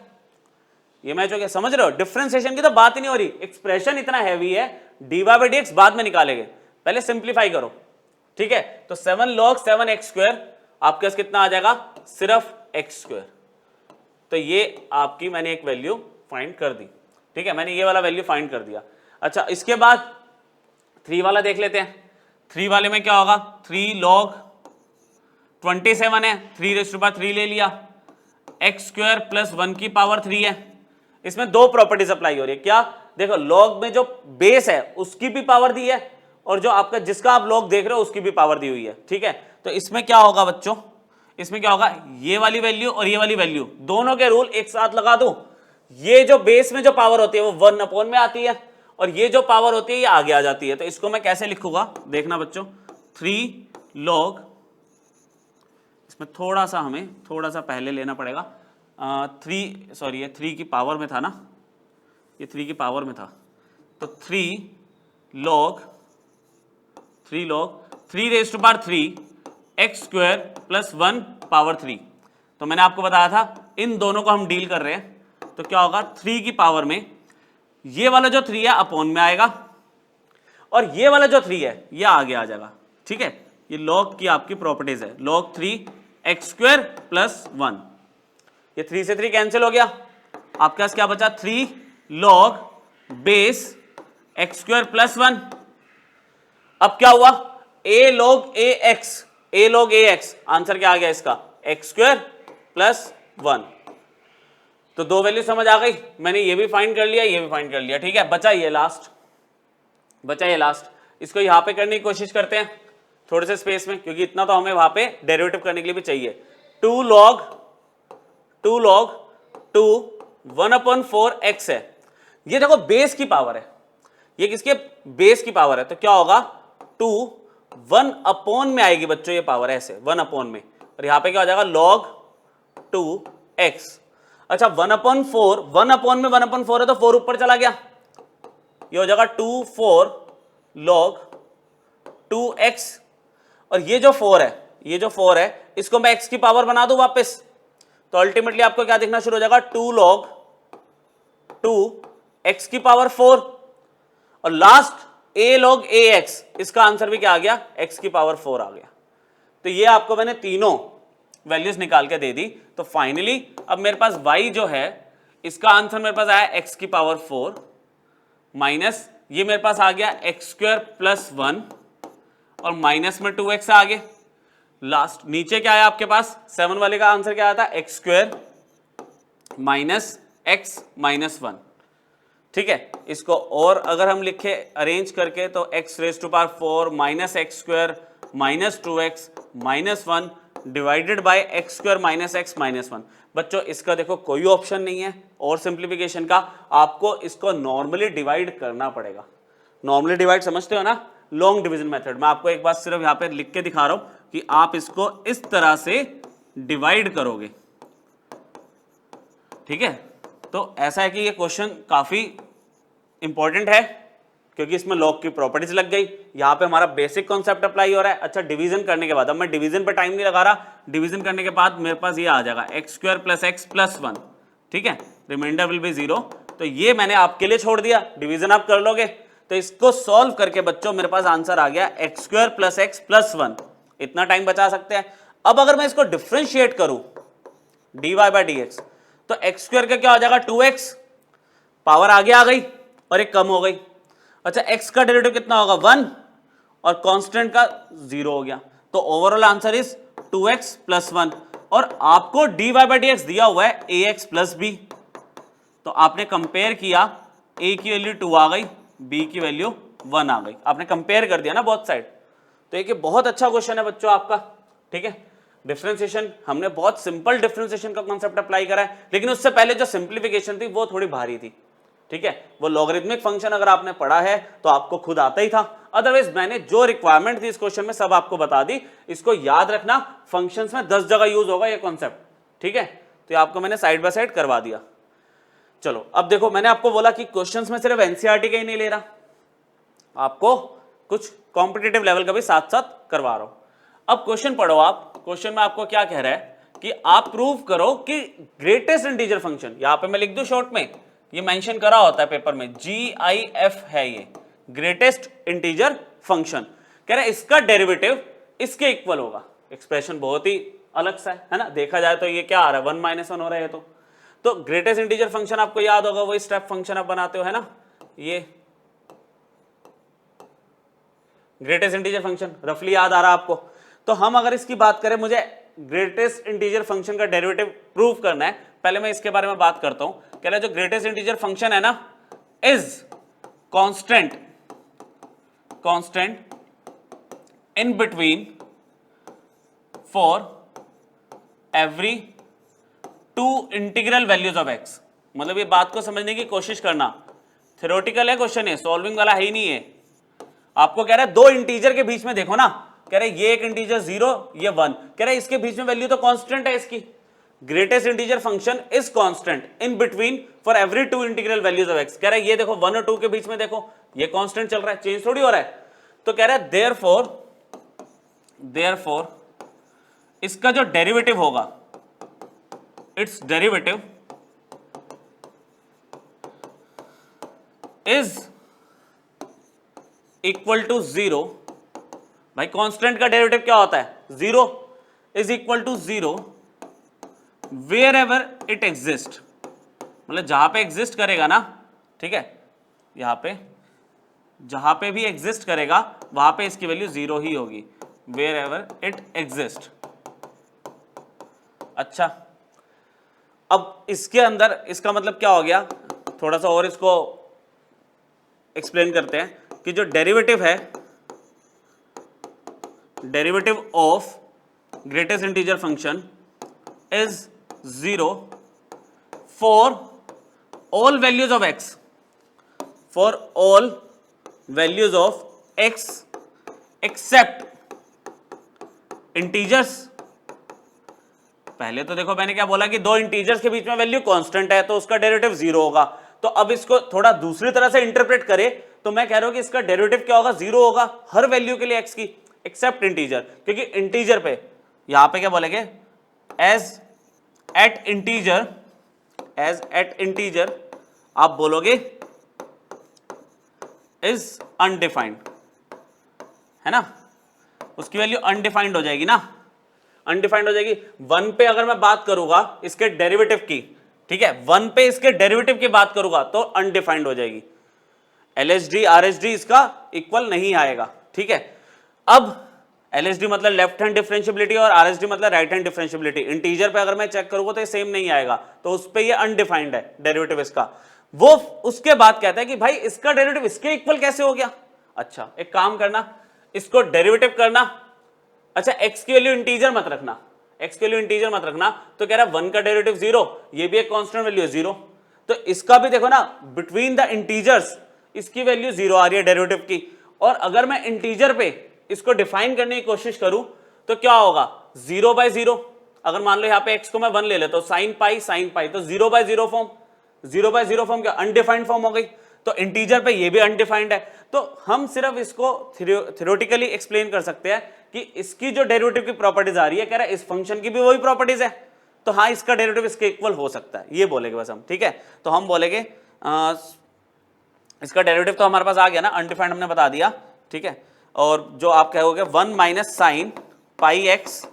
ये मैच हो गया, समझ रहे हो, डिफरेंशिएशन की तो बात ही नहीं हो रही, एक्सप्रेशन इतना हैवी है, dy/dx बाद में निकालेंगे, पहले सिंप्लीफाई करो, ठीक है। तो 7 log 7x स्क्वायर आपके पास कितना आ जाएगा, सिर्फ x स्क्वायर। तो ये आपकी मैंने एक वैल्यू फाइंड कर दी, ठीक है, मैंने ये वाला वैल्यू फाइंड कर दिया। अच्छा, इसके बाद 3 वाला देख लेते हैं। 3 वाले में क्या होगा, 3 log 27 है, 3 रेज़ टू पावर 3 ले लिया, x स्क्वायर प्लस 1 की पावर 3 है। इसमें दो प्रॉपर्टीज अप्लाई हो रही है, क्या, देखो log में जो बेस है उसकी भी पावर दी है, और जो आपका जिसका आप log देख रहे हो उसकी भी पावर दी हुई है, ठीक है। तो इसमें क्या होगा बच्चों, इसमें क्या होगा, ये वाली वैल्यू और ये वाली वैल्यू दोनों के रूल एक साथ लगा दूं, ये जो बेस में जो पावर होती है वो 1/, में आती है, और ये जो पावर होती है ये आगे आ जाती है। तो इसको मैं कैसे लिखूंगा देखना बच्चों, 3 log, इसमें थोड़ा सा हमें थोड़ा सा पहले लेना पड़ेगा, 3 सॉरी ये 3 की पावर में था ना, ये 3 की पावर में था, तो 3 log 3 raise to power 3 x square plus 1 power 3। तो मैंने आपको बताया था इन दोनों को हम डील कर रहे हैं, तो क्या होगा 3 की पावर में ये वाला जो 3 है अपॉन में आएगा और ये वाला जो 3 है ये आगे आ जाएगा। ठीक है, ये log की आपकी प्रॉपर्टीज है, log 3 x स्क्वायर प्लस 1, ये 3 से 3 कैंसिल हो गया, आपके पास क्या बचा 3 log base x square plus 1। अब क्या हुआ a log ax, आंसर क्या आ गया इसका x स्क्वायर प्लस 1। तो दो वैल्यू समझ आ गई, मैंने ये भी फाइंड कर लिया, ये भी फाइंड कर लिया। ठीक है, बचा ये लास्ट, इसको यहां पे करने की कोशिश करते हैं थोड़े से स्पेस में, क्योंकि इतना तो हमें वहां पे डेरिवेटिव करने के लिए भी चाहिए। 2 log 2 1/4 x है, ये देखो बेस की पावर है, ये किसके बेस की पावर है, तो क्या होगा 2 1 अपॉन में आएगी बच्चों ये पावर, ऐसे 1 अपॉन में, और यहां पे क्या हो जाएगा log 2x। अच्छा 1/4, 1 अपॉन में 1/4 है तो 4 ऊपर चला गया, ये हो जाएगा 2 4 log 2x, और ये जो 4 है इसको मैं x की पावर बना दूं वापस, तो अल्टीमेटली आपको क्या दिखना शुरू हो जाएगा 2 log 2x की पावर 4, और लास्ट a log ax, इसका आंसर भी क्या आ गया x की पावर 4 आ गया। तो ये आपको मैंने तीनों वैल्यूज निकाल के दे दी। तो फाइनली अब मेरे पास y जो है इसका आंसर मेरे पास आया x की पावर 4 माइनस ये मेरे पास आ गया x स्क्वायर प्लस 1 और माइनस में 2x आ गए। लास्ट नीचे क्या आया आपके पास 7 वाले का आंसर क्या आया था x square minus x minus 1। ठीक है, इसको और अगर हम लिखे अरेंज करके तो x raise to power 4 minus x square minus 2x minus 1 divided by x square minus x minus 1। बच्चों इसका देखो कोई ऑप्शन नहीं है और सिंप्लीफिकेशन का, आपको इसको नॉर्मली डिवाइड करना पड़ेगा। नॉर्मली डिवाइड समझते हो ना, लॉन्ग डिवीजन मेथड। मैं आपको एक बात सिर्फ यहाँ पे लिख के दिखा रहा हूं कि आप इसको इस तरह से डिवाइड करोगे। ठीक है, तो ऐसा है कि ये क्वेश्चन काफी इंपॉर्टेंट है क्योंकि इसमें लॉग की प्रॉपर्टीज लग गई, यहाँ पे हमारा बेसिक कॉन्सेप्ट अप्लाई हो रहा है। अच्छा डिवीजन करने के बाद, अब मैं डिवीजन पे टाइम नहीं लगा रहा, डिवीजन करने के बाद मेरे पास ये आ जाएगा x square plus x plus 1। ठीक है, रिमाइंडर विल बी 0। तो ये मैंने आपके लिए छोड़ दिया, डिवीजन आप कर लोगे। तो इसको सॉल्व करके बच्चों मेरे पास आंसर आ गया x square plus x plus 1। इतना टाइम बचा सकते हैं। अब अगर मैं इसको डिफ्रेंशिएट करूं dy बाई डी एक्स, तो एक्स स्क्वायर का क्या हो जाएगा 2x, पावर आगे आ गई और एक कम हो गई। अच्छा x का डेरिवेटिव कितना होगा 1 और कांस्टेंट का 0 हो गया। तो overall answer is 2x plus 1। और आपको dy बाई डी एक्स दिया हुआ है ax प्लस b, तो आपने कंपेयर किया, a की वैल्यू 2 आ गई, b की वैल्यू 1 आ गई, आपने कंपेयर कर दिया ना बोथ साइड। तो एक बहुत अच्छा क्वेश्चन है बच्चों आपका। ठीक है, डिफरेंशिएशन हमने बहुत सिंपल डिफरेंशिएशन का कॉन्सेप्ट अप्लाई करा है, लेकिन उससे पहले जो सिंप्लीफिकेशन थी वो थोड़ी भारी थी। ठीक है, वो लॉगरिथमिक फंक्शन अगर आपने पढ़ा है तो आपको खुद आता ही था, अदरवाइज मैंने जो रिक्वायरमेंट थी इस क्वेश्चन में सब आपको बता दी। इसको याद रखना, फंक्शंस में 10 जगह यूज होगा ये कॉन्सेप्ट। ठीक है, तो आपको मैंने साइड बाय साइड करवा दिया। चलो अब देखो, मैंने आपको बोला कि क्वेश्चंस में सिर्फ एनसीईआरटी का ही नहीं ले रहा, आपको कुछ कॉम्पिटिटिव लेवल का भी साथ साथ करवा रहा हूं। अब क्वेश्चन पढ़ो आप, क्वेश्चन में आपको क्या कह रहा है कि आप प्रूव करो कि ग्रेटेस्ट इंटीजर फंक्शन, यहां पे मैं लिख दूं शॉर्ट में, ये मेंशन करा होता है पेपर में, GIF है ये ग्रेटेस्ट इंटीजर फंक्शन। कह रहा है इसका डेरिवेटिव इसके इक्वल होगा। एक्सप्रेशन बहुत ही अलग सा है ना, देखा जाए तो ये क्या आ रहा है 1 माइनस 1 हो रहा है। तो ग्रेटेस्ट इंटीजर फंक्शन आपको याद होगा, वो स्टेप फंक्शन आप बनाते हो है ना, ये ग्रेटेस्ट इंटीजर फंक्शन रफली याद आ रहा है आपको। तो हम अगर इसकी बात करें, मुझे ग्रेटेस्ट इंटीजर फंक्शन का डेरिवेटिव प्रूव करना है, पहले मैं इसके बारे में बात करता हूं। कह रहा है जो ग्रेटेस्ट इंटीजर फंक्शन है ना is constant in between for every 2 integral values of x। मतलब ये बात को समझने की कोशिश करना, थ्योरेटिकल है क्वेश्चन, है सॉल्विंग वाला है ही नहीं है। आपको कह रहा है दो इंटीजर के बीच में देखो ना, कह रहे ये एक इंटीजर 0 ये 1, कह रहे इसके बीच में वैल्यू तो कांस्टेंट है इसकी, greatest integer function is constant in between for every two integral values of x. कह रहा है ये देखो 1 और 2 के बीच में देखो ये कांस्टेंट चल रहा है, चेंज थोड़ी हो रहा है। तो कह रहा है देयरफॉर इसका जो डेरिवेटिव होगा, it's derivative is equal to 0। भाई कांस्टेंट का डेरिवेटिव क्या होता है? 0 is equal to 0 wherever it exist, मतलब जहां पे एग्जिस्ट करेगा ना, ठीक है, यहां पे जहां पे भी एग्जिस्ट करेगा वहां पे इसकी वैल्यू 0 ही होगी, वेयर एवर इट एग्जिस्ट। अच्छा, अब इसके अंदर इसका मतलब क्या हो गया, थोड़ा सा और इसको एक्सप्लेन करते हैं कि जो डेरिवेटिव है, derivative of greatest integer function is 0 for all values of x, for all values of x except integers. पहले तो देखो मैंने क्या बोला कि दो इंटीजर्स के बीच में वैल्यू कांस्टेंट है तो उसका डेरिवेटिव 0 होगा। तो अब इसको थोड़ा दूसरी तरह से इंटरप्रेट करें तो मैं कह रहा हूं कि इसका डेरिवेटिव क्या होगा? 0 होगा हर वैल्यू के लिए x की, एक्सेप्ट इंटीजर, क्योंकि इंटीजर पे यहां पे क्या बोलेंगे, एज एट इंटीजर आप बोलोगे इज अनडिफाइंड, है ना, उसकी वैल्यू अनडिफाइंड हो जाएगी ना, अनडिफाइंड हो जाएगी। 1 पे अगर मैं बात करूंगा इसके डेरिवेटिव की, ठीक है, 1 पे इसके डेरिवेटिव की बात करूंगा तो अनडिफाइंड हो जाएगी, LHD RHD इसका इक्वल नहीं आएगा, ठीक है। अब LHD मतलब लेफ्ट हैंड डिफरेंशियबिलिटी और RHD मतलब राइट हैंड डिफरेंशियबिलिटी, इंटीजर पे अगर मैं चेक करूंगा तो ये सेम नहीं आएगा, तो उस पे ये अनडिफाइंड है डेरिवेटिव इसका। वो उसके बाद कहता है कि भाई इसका डेरिवेटिव इसके इक्वल कैसे हो गया? अच्छा एक काम करना, इसको डेरिवेटिव करना, अच्छा x की वैल्यू इंटीजर मत रखना, x की वैल्यू इंटीजर मत रखना, तो कह रहा है 1 का डेरिवेटिव 0, ये भी एक कांस्टेंट वैल्यू है 0, तो इसका भी देखो ना बिटवीन द इंटीजर्स इसकी वैल्यू 0 आ रही है डेरिवेटिव की। और अगर मैं इंटीजर पे इसको डिफाइन करने की कोशिश करूं तो क्या होगा, 0/0, अगर मान लो यहाँ पे x को मैं 1 ले लेता हूं, sin पाई, तो 0/0 फॉर्म, 0/0 फॉर्म क्या अनडिफाइंड फॉर्म हो गई, तो इंटीजर पे ये भी अनडिफाइंड है। तो हम सिर्फ इसको थ्योरेटिकली एक्सप्लेन कर सकते हैं कि इसकी जो डेरिवेटिव की प्रॉपर्टीज आ रही है, कह रहा है इस फंक्शन की भी वही प्रॉपर्टीज है, तो हाँ इसका डेरिवेटिव इसके इक्वल हो सकता है, ये बोलेंगे बस हम, ठीक है। तो हम बोलेंगे इसका डेरिवेटिव तो हमारे पास आ गया ना, अनडिफाइंड हमने बता दिया, ठीक है। और जो आप कहोगे 1 माइनस साइन पाई एक्स,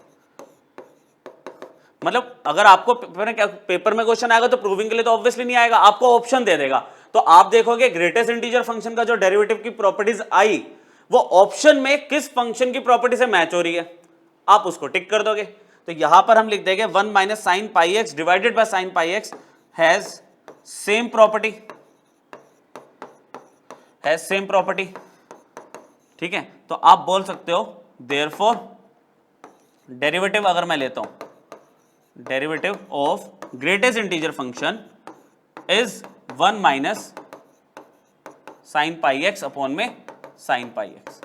मतलब अगर आपको पेपर में क्वेश्चन आएगा तो प्रूविंग के लिए तो ऑब्वियसली नहीं आएगा, आपको ऑप्शन दे देगा, तो आप देखोगे ग्रेटेस्ट इंटीजर फंक्शन का जो डेरिवेटिव की प्रॉपर्टीज आई वो ऑप्शन में किस फंक्शन की प्रॉपर्टी से मैच हो रही है, आप उसको टिक कर दोगे। तो यहां पर हम लिख देंगे 1 minus sine pi x divided by sine pi x has same property, ठीक है। तो आप बोल सकते हो देयरफॉर डेरिवेटिव अगर मैं लेता हूं, derivative of greatest integer function is 1 minus sine pi x upon में साइन पाई एक्स।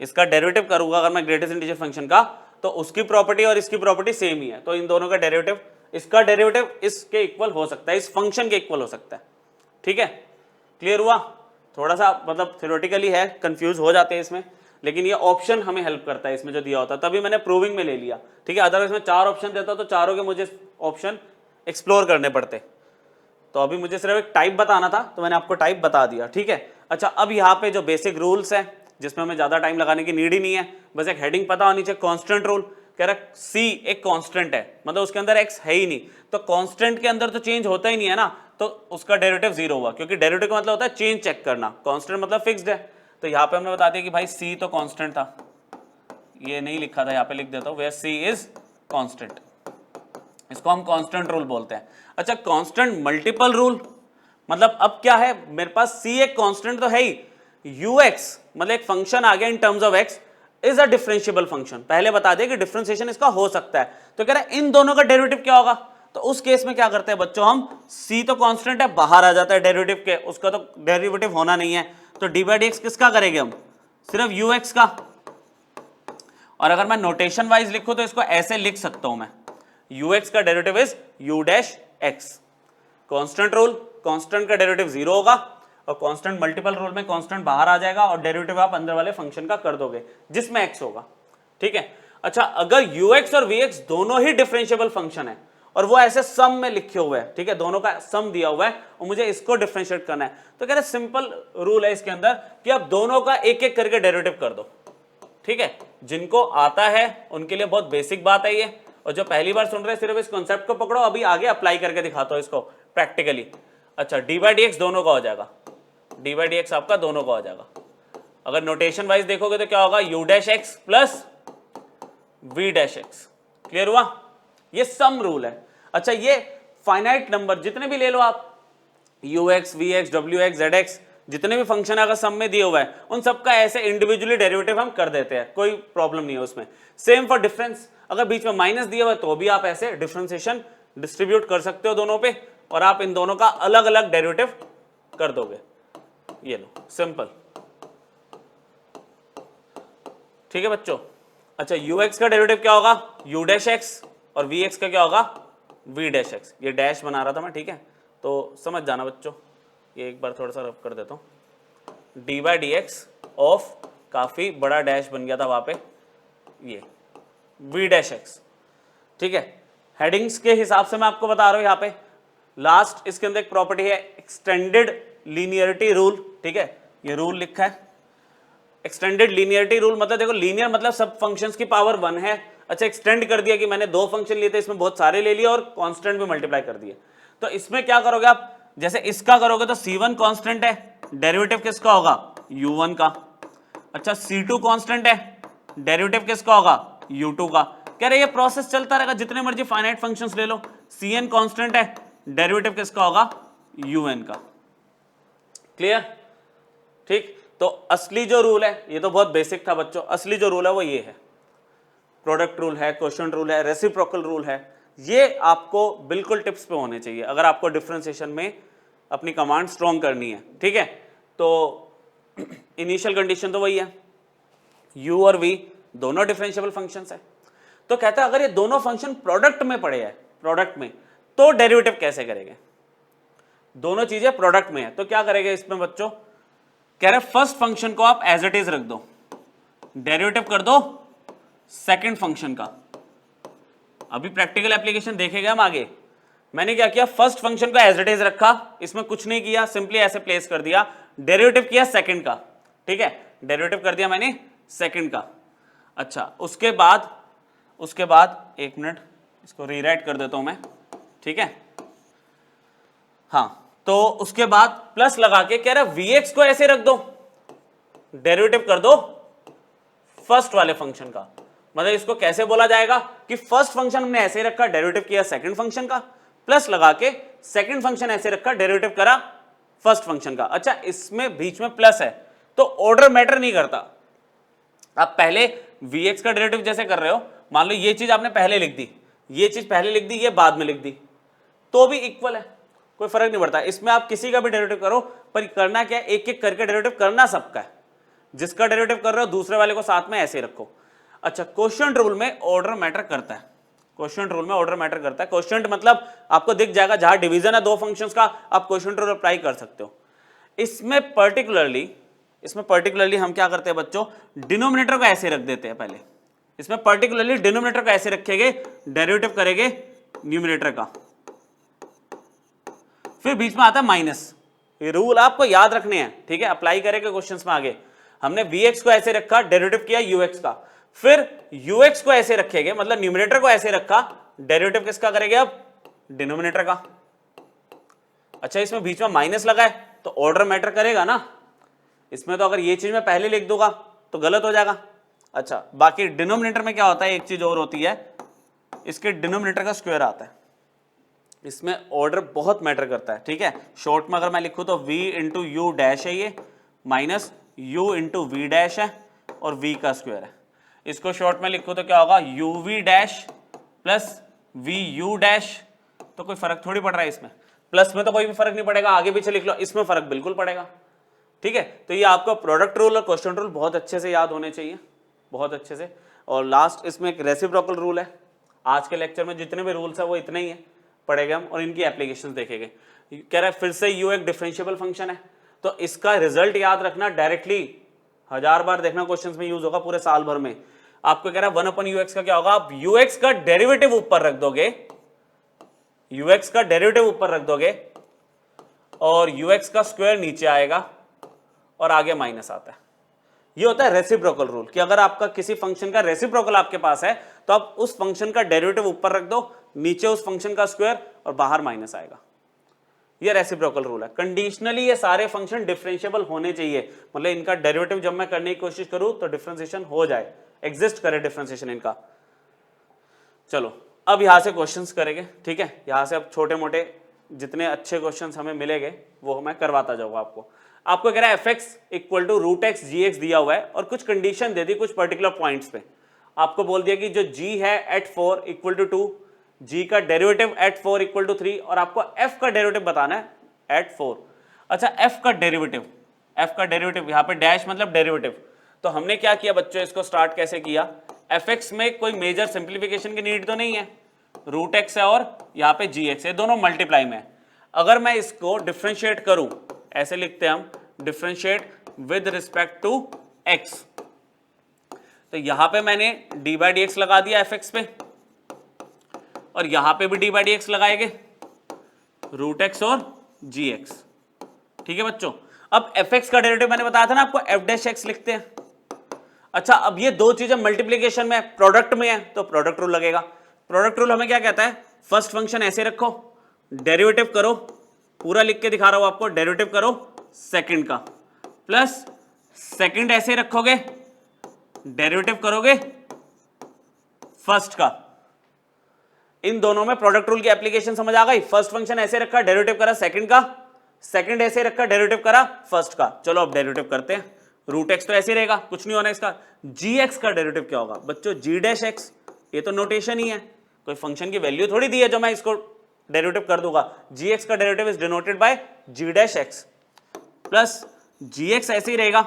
इसका डेरिवेटिव करूंगा अगर मैं ग्रेटेस्ट इंटीजर फंक्शन का, तो उसकी प्रॉपर्टी और इसकी प्रॉपर्टी सेम ही है, तो इन दोनों का डेरिवेटिव, इसका डेरिवेटिव इसके इक्वल हो सकता है, इस फंक्शन के इक्वल हो सकता है, ठीक है। क्लियर हुआ? थोड़ा सा मतलब थ्योरेटिकली है, कंफ्यूज हो जाते हैं इसमें, लेकिन ये ऑप्शन हमें हेल्प करता है इसमें जो दिया होता है, तभी मैंने प्रूविंग में ले लिया, ठीक है। अदरवाइज मैं 4 ऑप्शन देता तो चारों के मुझे ऑप्शन एक्सप्लोर करने पड़ते, तो अभी मुझे सिर्फ एक टाइप बताना था तो मैंने आपको टाइप बता दिया, ठीक है। अच्छा अब यहाँ पे जो बेसिक रूल्स है जिसमें हमें ज्यादा टाइम लगाने की नीड ही नहीं है, बस एक हेडिंग पता होनी चाहिए, कांस्टेंट रूल। कह रहा है c एक कांस्टेंट है, मतलब उसके अंदर x है ही नहीं, तो कांस्टेंट के अंदर तो चेंज होता ही नहीं है ना, तो उसका डेरिवेटिव 0 हुआ, क्योंकि डेरिवेटिव का मतलब होता है चेंज चेक करना, कांस्टेंट मतलब फिक्स्ड है। तो यहाँ पे हमने बता दिया कि भाई c तो कांस्टेंट था, ये नहीं लिखा था, यहाँ पे लिख देता हूँ वेयर c इज कांस्टेंट, इसको हम कांस्टेंट रूल बोलते हैं। अच्छा कांस्टेंट मल्टीपल रूल मतलब अब क्या है, मेरे पास c एक कांस्टेंट तो है ही, ux मतलब एक फंक्शन आ गया in terms of x is a differentiable function, पहले बता दें कि डिफरेंशिएशन इसका हो सकता है, तो कह रहा है इन दोनों का डेरिवेटिव क्या होगा, तो उस केस में क्या करते हैं बच्चों, हम c तो कांस्टेंट है, बाहर आ जाता है डेरिवेटिव के, उसका तो डेरिवेटिव होना नहीं है, तो डी बाई डी एक्स किसका करेंगे हम, सिर्फ ux का। और अगर मैं नोटेशन वाइज लिखूं तो इसको ऐसे लिख सकता हूं मैं, ux का derivative is u dash x। Constant rule, constant का डेरिवेटिव 0 होगा, और कांस्टेंट मल्टीपल रूल में कांस्टेंट बाहर आ जाएगा और डेरिवेटिव आप अंदर वाले फंक्शन का कर दोगे जिसमें x होगा, ठीक है। अच्छा, अगर ux और vx दोनों ही डिफरेंशिएबल फंक्शन है और वो ऐसे सम में लिखे हुए हैं, ठीक है, दोनों का सम दिया हुआ है और मुझे इसको डिफरेंशिएट करना है, तो कह रहे सिंपल रूल है इसके अंदर कि आप दोनों का एक एक करके डेरिवेटिव कर दो, ठीक है। जिनको आता है उनके लिए बहुत बेसिक बात है ये, और जो पहली बार सुन रहे हैं सिर्फ इस कॉन्सेप्ट को पकड़ो, अभी आगे अप्लाई करके दिखाता हूं इसको प्रैक्टिकली। अच्छा, डी बाई डी एक्स दोनों का हो जाएगा, डी बाई डी एक्स आपका दोनों का हो जाएगा। अगर नोटेशन वाइज देखोगे तो क्या होगा, u dash x plus v dash x. Clear हुआ, ये सम रूल है। अच्छा, ये फाइनाइट नंबर जितने भी ले लो आप, यू एक्स, वी एक्स, डब्ल्यू एक्स, जेड एक्स, जितने भी फंक्शन अगर सम में दिए हुआ है उन सबका ऐसे इंडिविजुअली डेरिवेटिव हम कर देते हैं, कोई प्रॉब्लम नहीं है उसमें। सेम फॉर डिफरेंस, अगर बीच में माइनस दिया हुआ है तो भी आप ऐसे डिफरेंशिएशन डिस्ट्रीब्यूट कर सकते हो दोनों पे, और आप इन दोनों का अलग अलग डेरिवेटिव कर दोगे। ये लो, सिंपल, ठीक है बच्चों। अच्छा, यू एक्स का डेरिवेटिव क्या होगा, यू डैश एक्स, और वी एक्स का क्या होगा, वी डैश एक्स। ये डैश बना रहा था मैं, ठीक है, तो समझ जाना बच्चों, ये एक बार थोड़ा सा रब कर देता हूँ। D by d x of काफ़ी बड़ा डैश बन गया था वहाँ पे, ये वी डैश एक्स, ठीक है। हेडिंग्स के हिसाब से मैं आपको बता रहा हूँ यहाँ पे। लास्ट इसके अंदर एक प्रॉपर्टी है एक्सटेंडेड लीनियरिटी रूल, ठीक है, ये रूल लिखा है एक्सटेंडेड लीनियरिटी रूल। मतलब देखो, लीनियर मतलब सब फंक्शंस की पावर 1 है। अच्छा, एक्सटेंड कर दिया कि मैंने 2 फंक्शन लिए थे, इसमें बहुत सारे ले लिए और कांस्टेंट भी मल्टीप्लाई कर दिए। तो इसमें क्या करोगे आप, जैसे इसका करोगे तो c1 कांस्टेंट है, डेरिवेटिव किसका होगा, u1 का। अच्छा, c2 कांस्टेंट है, डेरिवेटिव किसका होगा, u2 का। कह रहे ये प्रोसेस चलता रहेगा, जितने मर्जी फाइनाइट फंक्शंस ले लो। cn कांस्टेंट है, डेरिवेटिव किसका होगा, un का। क्लियर, ठीक। तो असली जो रूल है, ये तो बहुत बेसिक था बच्चों, असली जो रूल है वो ये है, प्रोडक्ट रूल है, क्वोशिएंट रूल है, रेसिप्रोकल रूल है। ये आपको बिल्कुल टिप्स पे होने चाहिए अगर आपको डिफरेंशिएशन में अपनी कमांड स्ट्रॉन्ग करनी है, ठीक है। तो इनिशियल कंडीशन तो वही है, u और v दोनों डिफरेंशिएबल फंक्शंस है। तो कहता है अगर ये दोनों फंक्शन प्रोडक्ट में पड़े हैं, प्रोडक्ट में, तो डेरिवेटिव कैसे करेंगे। दोनों चीजें प्रोडक्ट में है तो क्या करेंगे इसमें बच्चों, कह रहे फर्स्ट फंक्शन को आप एज इट इज रख दो, डेरिवेटिव कर दो सेकंड फंक्शन का। अभी प्रैक्टिकल एप्लीकेशन देखेगा हम आगे। मैंने क्या किया, फर्स्ट फंक्शन को एज इट इज रखा, इसमें कुछ नहीं किया, सिंपली ऐसे प्लेस कर दिया, डेरिवेटिव किया सेकंड का, ठीक है, डेरिवेटिव कर दिया मैंने सेकंड का। अच्छा, उसके बाद एक मिनट इसको रीराइट कर देता हूं मैं, ठीक है। हाँ, तो उसके बाद प्लस लगा के कह रहा vx को ऐसे रख दो, डेरिवेटिव कर दो फर्स्ट वाले फंक्शन का। मतलब इसको कैसे बोला जाएगा कि फर्स्ट फंक्शन हमने ऐसे रखा, डेरिवेटिव किया सेकंड फंक्शन का, प्लस लगा के सेकंड फंक्शन ऐसे रखा, डेरिवेटिव करा फर्स्ट फंक्शन का। अच्छा, इसमें बीच में प्लस है तो ऑर्डर मैटर नहीं करता। आप पहले vx का डेरिवेटिव जैसे कर रहे हो, मान लो ये चीज आपने पहले लिख दी, ये चीज पहले लिख दी, ये बाद में लिख दी, तो भी इक्वल है, कोई फर्क नहीं पड़ता। इसमें आप किसी का भी डेरिवेटिव करो, पर करना क्या है, एक एक करके डेरिवेटिव करना सबका है। जिसका डेरिवेटिव कर रहे हो दूसरे वाले को साथ में ऐसे रखो। अच्छा, क्वोशिएंट रूल में ऑर्डर मैटर करता है, क्वोशिएंट रूल में ऑर्डर मैटर करता है। क्वोशिएंट मतलब आपको दिख जाएगा जहां डिवीजन है दो फंक्शंस का, आप क्वोशिएंट रूल अप्लाई कर सकते हो। इसमें पर्टिकुलरली हम क्या करते हैं बच्चों, डिनोमिनेटर को ऐसे रख देते हैं पहले। इसमें पर्टिकुलरली डिनोमिनेटर को ऐसे रखेंगे, डेरिवेटिव करेंगे न्यूमिनेटर का, फिर बीच में आता है माइनस। ये रूल आपको याद रखने हैं, ठीक है, अप्लाई करेंगे क्वेश्चंस में आगे। हमने vx को ऐसे रखा, डेरिवेटिव किया ux का, फिर ux को ऐसे रखेंगे, मतलब न्यूमिनेटर को ऐसे रखा, डेरिवेटिव किसका करेंगे अब, डिनोमिनेटर का। अच्छा, इसमें बीच में माइनस लगा है तो ऑर्डर मैटर करेगा ना। इसमें तो अगर ये चीज मैं पहले लिख दूंगा तो गलत हो जाएगा। अच्छा, बाकी डिनोमिनेटर में क्या होता है, एक चीज और होती है, इसके डिनोमिनेटर का स्क्वायर आता है। इसमें ऑर्डर बहुत मैटर करता है, ठीक है। शॉर्ट में अगर मैं लिखूं तो v इंटू यू डैश है ये, minus u into v dash है, और v का स्क्वायर है। इसको शॉर्ट में लिखूं तो क्या होगा, uv dash plus vu dash तो कोई फर्क थोड़ी पड़ रहा है इसमें, प्लस में तो कोई भी फर्क नहीं पड़ेगा, आगे पीछे लिख लो, इसमें फर्क बिल्कुल पड़ेगा। ठीक है, तो ये आपको प्रोडक्ट रूल और क्वेश्चन रूल बहुत अच्छे से याद होने चाहिए, बहुत अच्छे से। और लास्ट इसमें एक रेसिप्रोकल रूल है। आज के लेक्चर में जितने भी रूल्स है वो इतने ही है, पढ़ेंगे हम और इनकी एप्लीकेशंस देखेंगे। कह रहा है फिर से यू एक डिफरेंशिएबल फंक्शन है, तो इसका रिजल्ट याद रखना, डायरेक्टली 1000 बार देखना क्वेश्चंस में यूज होगा पूरे साल भर में। आपको कह रहा है 1/ux का क्या होगा, आप ux का डेरिवेटिव ऊपर रख दोगे, ux का डेरिवेटिव ऊपर रख दोगे और ux का स्क्वायर नीचे आएगा और आगे माइनस आता है। ये होता है रेसिप्रोकल रूल कि अगर आपका किसी फंक्शन का रेसिप्रोकल आपके पास है तो आप उस फंक्शन का डेरिवेटिव ऊपर रख दो, नीचे उस फंक्शन का स्क्वायर और बाहर माइनस आएगा। ये रेसिप्रोकल रूल है। कंडीशनली ये सारे फंक्शन डिफरेंशिएबल होने चाहिए, मतलब इनका डेरिवेटिव जब मैं करने की कोशिश करूं तो डिफरेंशिएशन हो जाए, एग्जिस्ट करे डिफरेंशिएशन इनका। चलो अब यहां से क्वेश्चंस करेंगे, ठीक है। यहां से अब छोटे मोटे जितने अच्छे क्वेश्चंस हमें मिलेंगे वो मैं करवाता जाऊंगा आपको। आपको कह रहा है fx equal to root x g x दिया हुआ है और कुछ कंडीशन दे दी कुछ पर्टिकुलर पॉइंट्स पे। आपको बोल दिया कि जो g है एट 4 इक्वल टू 2, g का डेरिवेटिव एट 4 इक्वल टू 3 और आपको f का डेरिवेटिव बताना है एट 4। अच्छा f का डेरिवेटिव यहाँ पे डैश मतलब डेरिवेटिव। तो हमने क्या किया बच्चों, इसको स्टार्ट कैसे किया, fx में कोई मेजर सिंप्लीफिकेशन की नीड तो नहीं है, रूट एक्स है और यहाँ पे जी एक्स है, दोनों मल्टीप्लाई में। अगर मैं इसको डिफ्रेंशिएट करूं, ऐसे लिखते हैं हम, differentiate with respect to x, तो यहां पे मैंने डी बाई डी एक्स लगा दिया fx पे और यहां पे भी डी बाई डी एक्स लगाएंगे, रूट एक्स और जी एक्स। ठीक है बच्चों, अब fx का डेरिवेटिव मैंने बताया था ना आपको, f डैश x लिखते हैं। अच्छा अब ये दो चीजें मल्टीप्लीकेशन में, प्रोडक्ट में है तो प्रोडक्ट रूल लगेगा। प्रोडक्ट रूल हमें क्या कहता है, फर्स्ट फंक्शन ऐसे रखो, डेरिवेटिव करो, पूरा लिख के दिखा रहा हूं आपको, डेरिवेटिव करो सेकंड का, प्लस सेकंड ऐसे रखोगे, डेरिवेटिव करोगे फर्स्ट का। इन दोनों में प्रोडक्ट रूल की एप्लीकेशन समझ आ गई। फर्स्ट फंक्शन ऐसे रखा, डेरिवेटिव करा सेकंड का, सेकंड ऐसे रखा, डेरिवेटिव करा फर्स्ट का। चलो अब डेरिवेटिव करते हैं। रूट एक्स तो ऐसे रहेगा, कुछ नहीं होना इसका। जी एक्स का डेरिवेटिव क्या होगा बच्चों, जी डैश एक्स, ये तो नोटेशन ही है, कोई फंक्शन की वैल्यू थोड़ी दी है जो मैं इसको डेरिवेटिव कर दूंगा। जी एक्स का derivative is denoted by g dash x, plus g x ऐसे ही रहेगा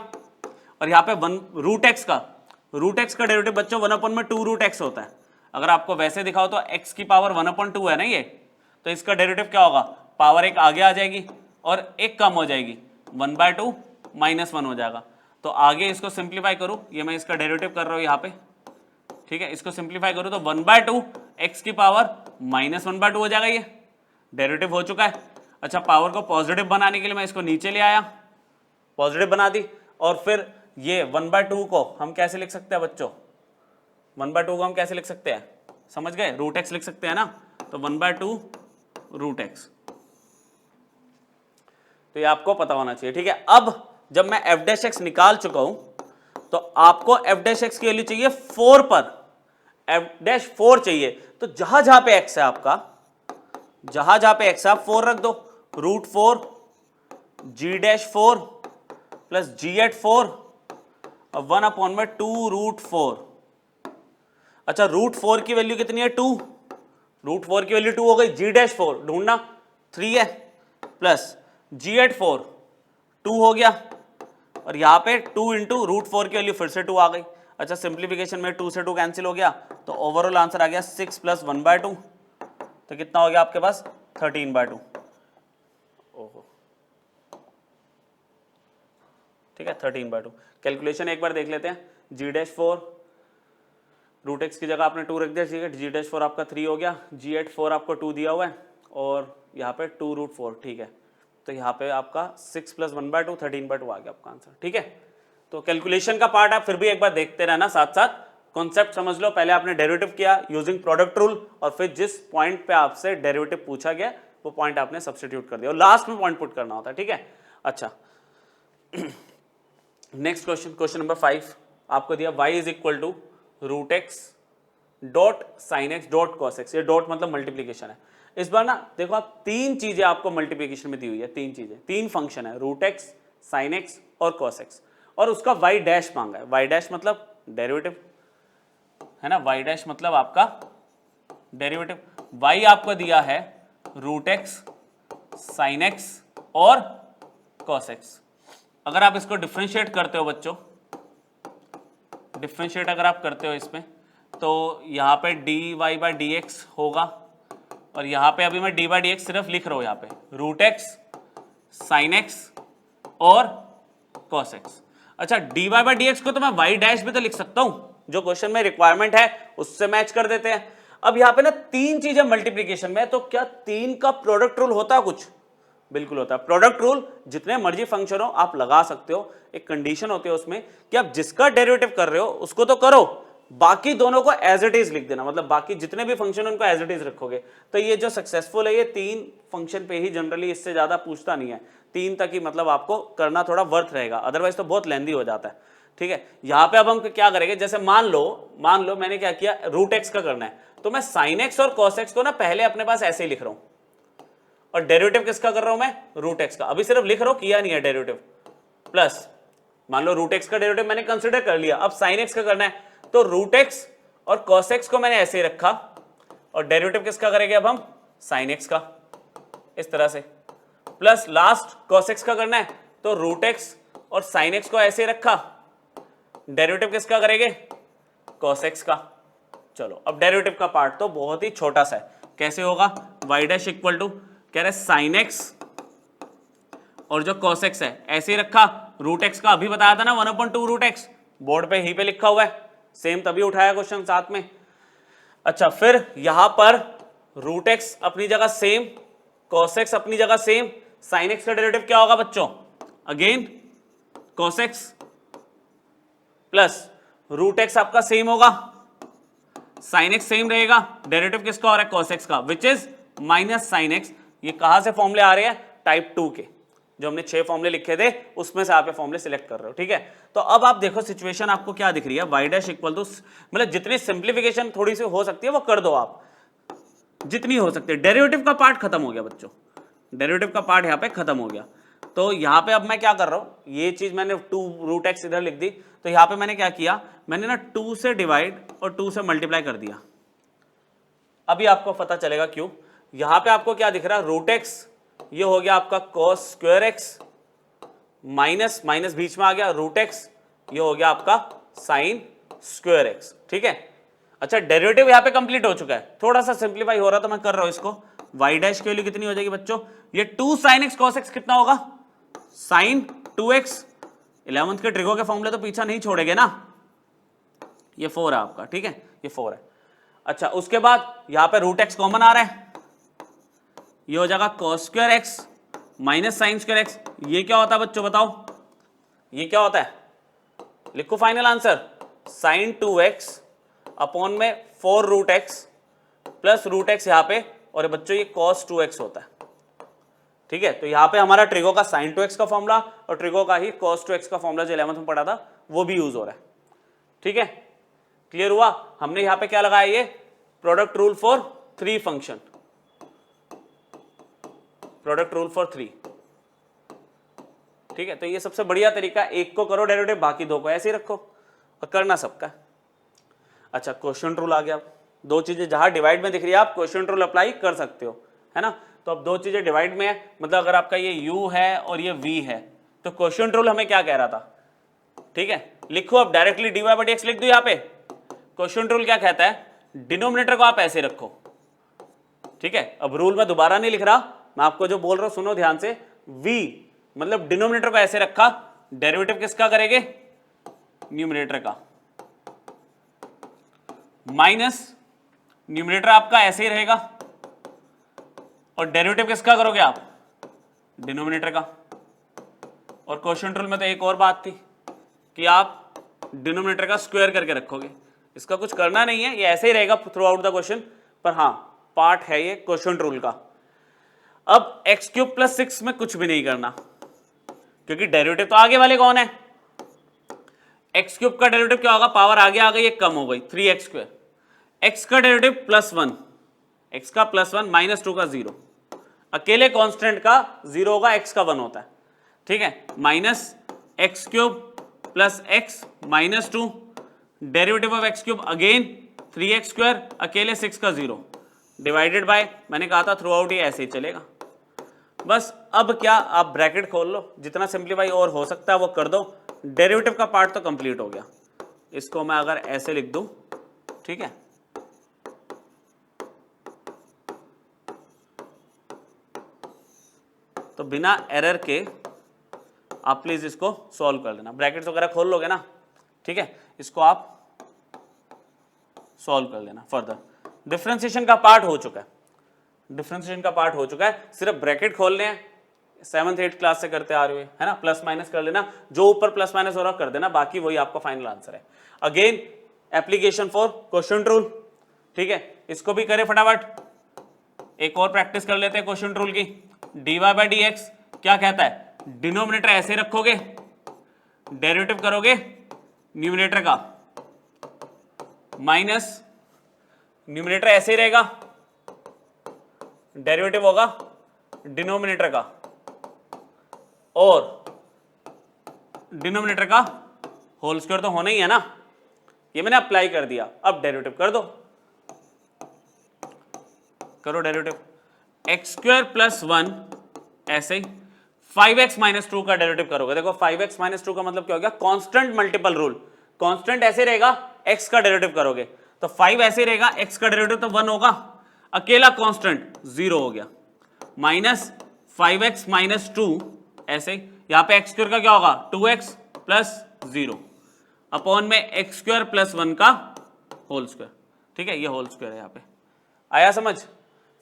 और यहाँ पे रूट एक्स का डेरिवेटिव बच्चों 1/2 रूट एक्स होता है। अगर आपको वैसे दिखाओ तो x की पावर 1/2 है ना ये, तो इसका डेरिवेटिव क्या होगा, पावर एक आगे आ जाएगी और एक कम हो जाएगी, 1/2 -1 हो जाएगा। तो आगे इसको सिंप्लीफाई करूं, ये मैं इसका डेरिवेटिव कर रहा हूं यहाँ पे, ठीक है। इसको सिंप्लीफाई करूं तो 1/2 x की पावर -1/2 हो जाएगा, ये डेरिवेटिव हो चुका है। अच्छा पावर को पॉजिटिव बनाने के लिए मैं इसको नीचे ले आया, पॉजिटिव बना दी, और फिर ये 1/2 को हम कैसे लिख सकते हैं बच्चों, 1/2 को हम कैसे लिख सकते हैं, समझ गए, रूट एक्स लिख सकते हैं ना, तो 1/2 रूट एक्स। तो ये आपको पता होना चाहिए, ठीक है। अब जब मैं f डैश एक्स निकाल चुका हूं तो आपको f डैश एक्स की वैल्यू चाहिए 4 पर, f डैश 4 चाहिए, तो जहां जहां पे x है आपका, जहां पे x है आप 4 रख दो, root 4 g dash 4 plus g at 4 और 1/2 रूट 4। अच्छा रूट 4 की वैल्यू कितनी है, 2, रूट 4 की वैल्यू 2 हो गई, g डैश 4 ढूंढना 3 है, प्लस g एट 4 2 हो गया, और यहां पे 2 इंटू रूट 4 की वैल्यू फिर से 2 आ गई। अच्छा सिंप्लीफिकेशन में 2 से 2 कैंसिल हो गया, तो ओवरऑल आंसर आ गया 6 प्लस 1/2, तो कितना हो गया आपके पास 13/2। ओहो ठीक है 13/2। कैलकुलेशन एक बार देख लेते हैं, g डैश 4 रूट एक्स की जगह आपने 2 रख दिया, ठीक है, g डैश 4 आपका 3 हो गया, g एट 4 आपको 2 दिया हुआ है और यहाँ पे 2 रूट 4, ठीक है। तो यहाँ पे आपका 6 प्लस 1/2 13/2 आ गया आपका आंसर, ठीक है। तो कैलकुलेशन का पार्ट आप फिर भी एक बार देखते रहना, साथ साथ कॉन्सेप्ट समझ लो। पहले आपने डेरिवेटिव किया यूजिंग प्रोडक्ट रूल और फिर जिस पॉइंट पे आपसे डेरिवेटिव पूछा गया वो पॉइंट आपने सब्स्टिट्यूट कर दिया और लास्ट में पॉइंट पुट करना होता है, ठीक है। अच्छा नेक्स्ट क्वेश्चन, क्वेश्चन नंबर 5 आपको दिया y is equal to root x dot sine x dot cos x. ये डॉट मतलब मल्टीप्लीकेशन है। इस बार ना देखो आप, तीन चीजें आपको मल्टीप्लीकेशन में दी हुई है, तीन चीजें, तीन फंक्शन है, रूट एक्स, साइन एक्स और कॉस एक्स, और उसका y डैश मांगा है। y डैश मतलब डेरिवेटिव है ना, y डैश मतलब आपका डेरिवेटिव। y आपको दिया है रूट एक्स साइन एक्स और कॉस एक्स। अगर आप इसको डिफ्रेंशिएट करते हो बच्चों, डिफ्रेंशिएट अगर आप करते हो इसमें, तो यहाँ पे d y by d x होगा, और यहाँ पे अभी मैं डी बाई डी एक्स सिर्फ लिख रहा हूँ, यहाँ पे रूट एक्स साइन एक्स और कॉस एक्स। अच्छा, d y by d x को तो मैं वाई डैश भी तो लिख सकता हूँ, जो क्वेश्चन में रिक्वायरमेंट है उससे मैच कर देते हैं। अब यहाँ पे ना तीन चीजें मल्टीप्लीकेशन में, तो क्या तीन का प्रोडक्ट रूल होता है कुछ? बिल्कुल होता है। प्रोडक्ट रूल जितने मर्जी फंक्शन हो आप लगा सकते हो, एक कंडीशन होती है उसमें कि आप जिसका डेरिवेटिव कर रहे हो उसको तो करो, बाकी दोनों को एज इट इज लिख देना, मतलब बाकी जितने भी फंक्शन उनको एज इट इज रखोगे। तो ये जो सक्सेसफुल है ये तीन फंक्शन पे ही जनरली, इससे ज्यादा पूछता नहीं है, तीन तक ही मतलब आपको करना थोड़ा वर्थ रहेगा, अदरवाइज तो बहुत लेंदी हो जाता है। ठीक है, यहां पे अब हम क्या करेंगे, जैसे मान लो मैंने क्या किया, रूट एक्स का करना है, तो मैं साइन एक्स और कॉस एक्स को ना पहले अपने पास ऐसे ही लिख रहा हूं, और डेरिवेटिव किसका कर रहा हूं मैं, रूट एक्स का। अभी सिर्फ लिख रहा हूं, किया नहीं है डेरिवेटिव। प्लस मान लो रूट एक्स का डेरिवेटिव मैंने कंसिडर कर लिया, अब साइन एक्स का करना है, तो रूट एक्स और कॉस एक्स को मैंने ऐसे ही रखा, और डेरिवेटिव किसका करेंगे अब हम, साइन एक्स का, इस तरह से। प्लस लास्ट कॉस एक्स का करना है, तो रूट एक्स और साइन एक्स को ऐसे रखा, डेरिवेटिव किसका करेंगे, कॉस एक्स का। चलो, अब डेरिवेटिव का पार्ट तो बहुत ही छोटा सा है, कैसे होगा, वाई डैश इक्वल टू, कह रहे साइन एक्स और जो कॉस एक्स है ऐसे ही रखा, रूट एक्स का अभी बताया था ना 1/2 रूट एक्स, बोर्ड पे ही पे लिखा हुआ है, सेम तभी उठाया क्वेश्चन साथ में। अच्छा, फिर यहां पर रूट एक्स अपनी जगह सेम, कॉस एक्स अपनी जगह सेम, साइन एक्स का डेरिवेटिव क्या होगा बच्चों, again cos x, plus root x आपका सेम होगा, साइन एक्स सेम रहेगा, डेरिवेटिव किसका हो रहा है, कॉस एक्स का, which is minus sine x. ये कहां से फॉर्मूले आ रहे हैं, टाइप 2 के, जो हमने 6 फॉर्मूले लिखे थे उसमें से आप ये फॉर्मूले सिलेक्ट कर रहे हो। ठीक है, तो अब आप देखो सिचुएशन आपको क्या दिख रही है, वाई डैश इक्वल टू, मतलब जितनी सिंप्लीफिकेशन थोड़ी सी हो सकती है वो कर दो आप, जितनी हो सकती है। डेरिवेटिव का पार्ट खत्म हो गया बच्चों, डेरिवेटिव का पार्ट यहाँ पे खत्म हो गया। तो यहाँ पे अब मैं क्या कर रहा हूँ, ये चीज मैंने 2 रूट एक्स इधर लिख दी, तो यहाँ पे मैंने क्या किया, मैंने ना 2 से डिवाइड और 2 से मल्टीप्लाई कर दिया। अभी आपको पता चलेगा क्यों। यहां पे आपको क्या दिख रहा है, रूट एक्स, ये हो गया आपका cos square x, minus minus बीच में आ गया, रूट एक्स, ये हो गया आपका साइन स्क्वायर एक्स। ठीक है, अच्छा डेरिवेटिव यहां पे कंप्लीट हो चुका है, थोड़ा सा सिंप्लीफाई हो रहा तो मैं कर रहा हूं इसको। वाई डैश के लिए कितनी हो जाएगी बच्चों, ये 2 साइन एक्स कॉस एक्स कितना होगा, साइन 2x। 11th के ट्रिगो के फॉर्मूले तो पीछा नहीं छोड़ेंगे ना, ये 4 है आपका। ठीक है, ये 4 है। अच्छा, उसके बाद यहां पे रूट एक्स कॉमन आ रहा है, ये हो जाएगा cos square x minus sine square x. ये क्या होता है बच्चों बताओ, ये क्या होता है, लिखो final answer, sign 2x upon में 4 root x plus root x यहाँ पे, और बच्चों ये कॉस 2x होता है। ठीक है, तो यहां पे हमारा ट्रिगो का साइन 2x का फॉर्मूला और ट्रिगो का ही कॉस 2x का फॉर्मूला जो 11th में पढ़ा था वो भी यूज हो रहा है। ठीक है, क्लियर हुआ। हमने यहां पे क्या लगाया, ये product rule for 3 function, product rule for 3। ठीक है, तो ये सबसे बढ़िया तरीका, एक को करो डेरिवेटिव, बाकी 2 को ऐसे ही रखो, और करना सबका। अच्छा, क्वोशिएंट रूल आ गया। 2 चीजें जहां डिवाइड में दिख रही है आप क्वोशिएंट रूल अप्लाई कर सकते हो, है ना। तो अब 2 चीजें डिवाइड में है, मतलब अगर आपका ये u है और ये v है, तो क्वोशिएंट रूल हमें क्या कह रहा था। ठीक है, लिखो अब डायरेक्टली dy बाई dx लिख दो। यहाँ पे क्वोशिएंट रूल क्या कहता है, डिनोमिनेटर को आप ऐसे रखो। ठीक है, अब रूल मैं दोबारा नहीं लिख रहा, मैं आपको जो बोल रहा हूं सुनो ध्यान से। v मतलब डिनोमिनेटर को ऐसे रखा, डेरिवेटिव किसका करेंगे, न्यूमिनेटर का, माइनस न्यूमिनेटर आपका ऐसे ही रहेगा, और डेरिवेटिव किसका करोगे आप, डिनोमिनेटर का। और क्वोशिएंट रूल में तो एक और बात थी कि आप डिनोमिनेटर का स्क्वायर करके रखोगे, इसका कुछ करना नहीं है, ये ऐसे ही रहेगा थ्रू आउट द क्वेश्चन, पर हाँ पार्ट है ये क्वोशिएंट रूल का। अब x³ + 6 में कुछ भी नहीं करना, क्योंकि डेरिवेटिव तो आगे वाले कौन है, x³ का डेरिवेटिव क्या होगा, पावर आगे आ गई, ये कम हो गई 3x²। x का डेरिवेटिव +1, x का +1 -2 का 0, अकेले कांस्टेंट का 0 होगा, x का 1 होता है। ठीक है, -x³ + x -2, derivative of x³ again 3x², अकेले 6 का 0, डिवाइडेड बाय, मैंने कहा था थ्रू आउट ये ऐसे ही चलेगा बस। अब क्या, आप ब्रैकेट खोल लो, जितना सिंप्लीफाई और हो सकता है वो कर दो। डेरिवेटिव का पार्ट तो कंप्लीट हो गया। इसको मैं अगर ऐसे लिख दूं, ठीक है, तो बिना एरर के आप प्लीज इसको सॉल्व कर लेना, ब्रैकेट्स वगैरह खोल लोगे ना, ठीक है, इसको आप सॉल्व कर लेना फर्दर। डिफरेंशिएशन का पार्ट हो चुका है, डिफरेंशिएशन का पार्ट हो चुका है, सिर्फ ब्रैकेट खोलने हैं। 7th 8th क्लास से करते आ रहे हो है ना, प्लस माइनस कर लेना, जो ऊपर प्लस माइनस हो रहा कर देना, बाकी वही आपका फाइनल आंसर है। Again application for quotient rule, ठीक है, इसको भी करें फटाफट। एक और प्रैक्टिस कर लेते हैं क्वोशिएंट रूल की। dy बाई डी एक्स क्या कहता है, डिनोमिनेटर ऐसे रखोगे, डेरिवेटिव करोगे न्यूमिनेटर का, माइनस न्यूमिनेटर ऐसे ही रहेगा, डेरिवेटिव होगा डिनोमिनेटर का, और डिनोमिनेटर का होल स्क्वायर तो होना ही है ना, ये मैंने अप्लाई कर दिया। अब डेरिवेटिव कर दो, करो डेरिवेटिव, एक्स स्क्वायर प्लस 1 ऐसे ही 5x माइनस 2 का डेरिवेटिव करोगे। देखो 5x माइनस 2 का मतलब क्या हो गया, कांस्टेंट मल्टीपल रूल, कांस्टेंट ऐसे रहेगा, x का डेरिवेटिव करोगे तो 5 ऐसे रहेगा, x का डेरिवेटिव तो 1 होगा, अकेला कांस्टेंट 0 हो गया, माइनस 5x माइनस 2 ऐसे, यहां पे x स्क्वायर का क्या होगा 2x प्लस 0 अपॉन में x स्क्वायर प्लस 1 का होल स्क्वायर, ठीक है, ये होल स्क्वायर है यहां पे। आया समझ?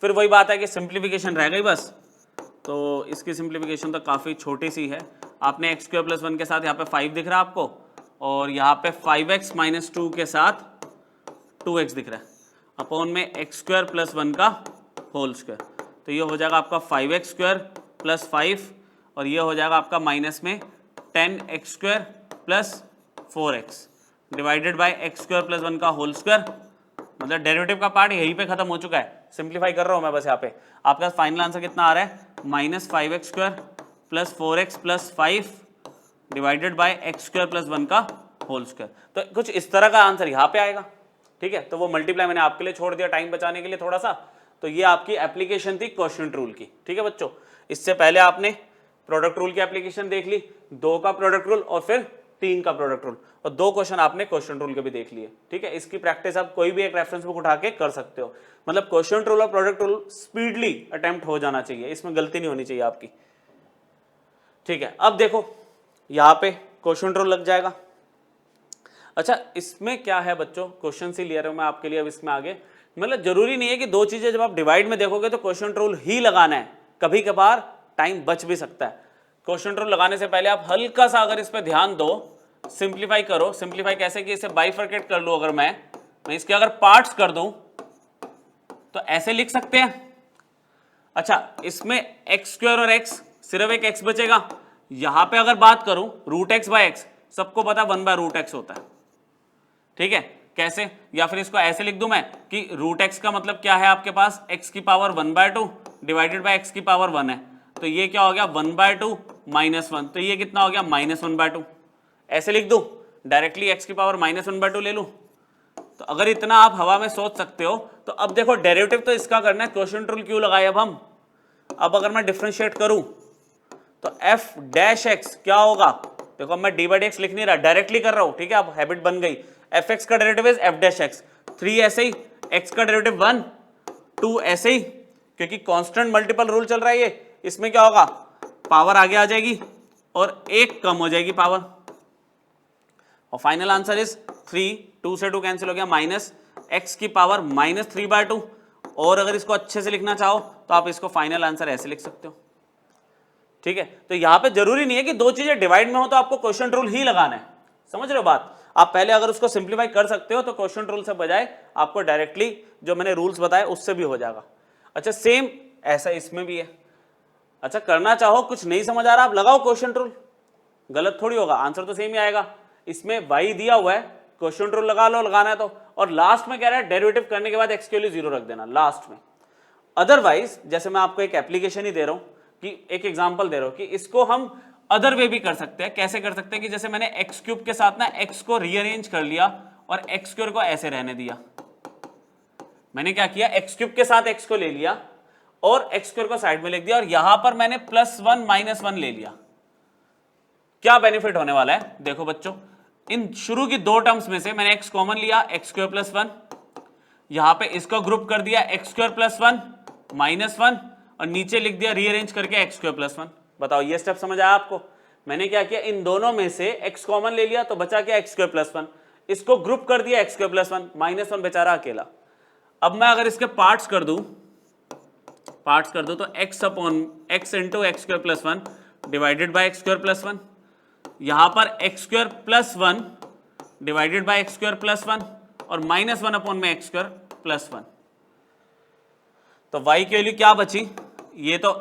फिर वही बात है कि सिंप्लीफिकेशन रह गई बस, तो इसकी सिंप्लीफिकेशन तो काफ़ी छोटी सी है। आपने एक्स स्क्वायर प्लस 1 के साथ यहाँ पे 5 दिख रहा है आपको, और यहाँ पे 5x माइनस 2 के साथ 2x दिख रहा है, अपॉन में एक्स स्क्वायर प्लस 1 का होल स्क्वायर, तो ये हो जाएगा आपका 5x स्क्वायर प्लस 5, और ये हो जाएगा आपका माइनस में 10x square plus 4x divided by x square plus 1 का होल स्क्वायर। मतलब डेरिवेटिव का पार्ट यहीं पे खत्म हो चुका है, सिंप्लीफाई कर रहा हूं मैं बस। यहाँ पे आपका फाइनल आंसर कितना आ रहा है, minus 5x square plus 4x plus 5 divided by x square plus 1 का होल स्क्वायर। तो कुछ इस तरह का आंसर यहाँ पे आएगा, ठीक है। तो वो मल्टीप्लाई मैंने आपके लिए छोड़ दिया टाइम बचाने के लिए थोड़ा सा। तो ये आपकी एप्लीकेशन थी क्वोशिएंट रूल की, ठीक है बच्चों। इससे पहले आपने प्रोडक्ट रूल की एप्लीकेशन देख ली, 2 का प्रोडक्ट रूल और फिर 3 का प्रोडक्ट रूल, और 2 क्वेश्चन आपने क्वोशिएंट रूल के भी देख लिए, ठीक है। इसकी प्रैक्टिस आप कोई भी एक रेफरेंस बुक उठा के कर सकते हो। मतलब क्वोशिएंट रूल और प्रोडक्ट रूल स्पीडली अटेम्प्ट हो जाना चाहिए, इसमें गलती नहीं होनी चाहिए आपकी, ठीक है। अब देखो यहाँ पे क्वोशिएंट रूल लग जाएगा। अच्छा इसमें क्या है बच्चों, क्वेश्चन ही ले रहा हूं मैं आपके लिए अब इसमें आगे। मतलब जरूरी नहीं है कि 2 चीजें जब आप डिवाइड में देखोगे तो क्वोशिएंट रूल ही लगाना है, कभी कभार टाइम बच भी सकता है। क्वोशिएंट रूल लगाने से पहले आप हल्का सा अगर इस पर ध्यान दो, सिंप्लीफाई करो। सिंप्लीफाई कैसे कि इसे बाइफरकेट कर लूं, अगर मैं इसके अगर पार्ट्स कर दूं तो ऐसे लिख सकते हैं। अच्छा इसमें एक्स स्क्वायर और एक्स, सिर्फ एक एक्स बचेगा। यहां पे अगर बात करूं रूट एक्स बाय एक्स, सबको पता 1 बाय रूट एक्स होता है, ठीक है। कैसे, या फिर इसको ऐसे लिख दूं मैं कि रूट एक्स का मतलब क्या है आपके पास, एक्स की पावर 1/2 डिवाइडेड बाय एक्स की पावर 1 है, तो ये क्या हो गया 1/2 माइनस 1, तो ये कितना हो गया -1/2। ऐसे लिख दूं डायरेक्टली एक्स की पावर -1/2 ले लूं। तो अगर इतना आप हवा में सोच सकते हो तो अब देखो डेरिवेटिव तो इसका करना है, क्वोशिएंट रूल क्यों लगाए अब हम। अब अगर मैं डिफरेंशिएट करूं तो f डैश x क्या होगा, देखो मैं d बाई डी एक्स लिख नहीं रहा, डायरेक्टली कर रहा हूं, ठीक है। अब हैबिट बन गई, fx का derivative is f dash x, 3 ऐसे ही, x का डेरिवेटिव 1, 2 ऐसे ही, क्योंकि कांस्टेंट मल्टीपल रूल चल रहा है ये। इसमें क्या होगा, पावर आगे आ जाएगी और 1 कम हो जाएगी पावर, और फाइनल आंसर इज 3, 2 से 2 कैंसिल हो गया, माइनस एक्स की पावर -3/2। और अगर इसको अच्छे से लिखना चाहो तो आप इसको फाइनल आंसर ऐसे लिख सकते हो, ठीक है। तो यहां पे जरूरी नहीं है कि 2 चीजें डिवाइड में हो तो आपको क्वोशिएंट रूल ही लगाना है, समझ रहे हो बात। आप पहले अगर उसको सिंप्लीफाई कर सकते हो तो क्वोशिएंट रूल से बजाय आपको डायरेक्टली जो मैंने रूल्स बताए उससे भी हो जाएगा। अच्छा सेम ऐसा इसमें भी है। अच्छा करना चाहो, कुछ नहीं समझ आ रहा, आप लगाओ क्वोशिएंट रूल, गलत थोड़ी होगा, आंसर तो सेम ही आएगा। इसमें y दिया हुआ है, क्वोशिएंट रूल लगा लो, लगाना है तो, और लास्ट में कह रहा है डेरिवेटिव करने के बाद x के लिए 0 रख देना लास्ट में। अदरवाइज जैसे मैं आपको एक एप्लीकेशन ही दे रहा हूं, कि एक एग्जांपल दे रहा हूं कि इसको हम अदर वे भी कर सकते हैं। कैसे कर सकते हैं कि जैसे मैंने एक्स क्यूब के साथ ना x को रीअरेंज कर लिया और एक्स स्क्वायर को ऐसे रहने दिया, मैंने क्या किया, एक्स क्यूब के साथ एक्स को ले लिया और एक्स स्क्वायर को साइड में लिख दिया और यहां पर मैंने +1 -1 ले लिया। क्या बेनिफिट होने वाला है, देखो बच्चों, इन शुरू की दो टर्म्स में से मैंने x कॉमन लिया, x² + 1, यहां पे इसको ग्रुप कर दिया x² + 1 -1 और नीचे लिख दिया रीअरेंज करके x² + 1। बताओ ये स्टेप समझ आया आपको? मैंने क्या किया, इन दोनों में से x कॉमन ले लिया तो बचा क्या, x² + 1, इसको ग्रुप कर दिया x² + 1 -1 बेचारा अकेला। अब मैं अगर इसके पार्ट्स कर दूं तो x × x² + 1 divided bye x² + 1, यहां पर x² + 1 डिवाइडेड बाय x² + 1 और -1 में x² + 1। तो y की वैल्यू क्या बची, ये तो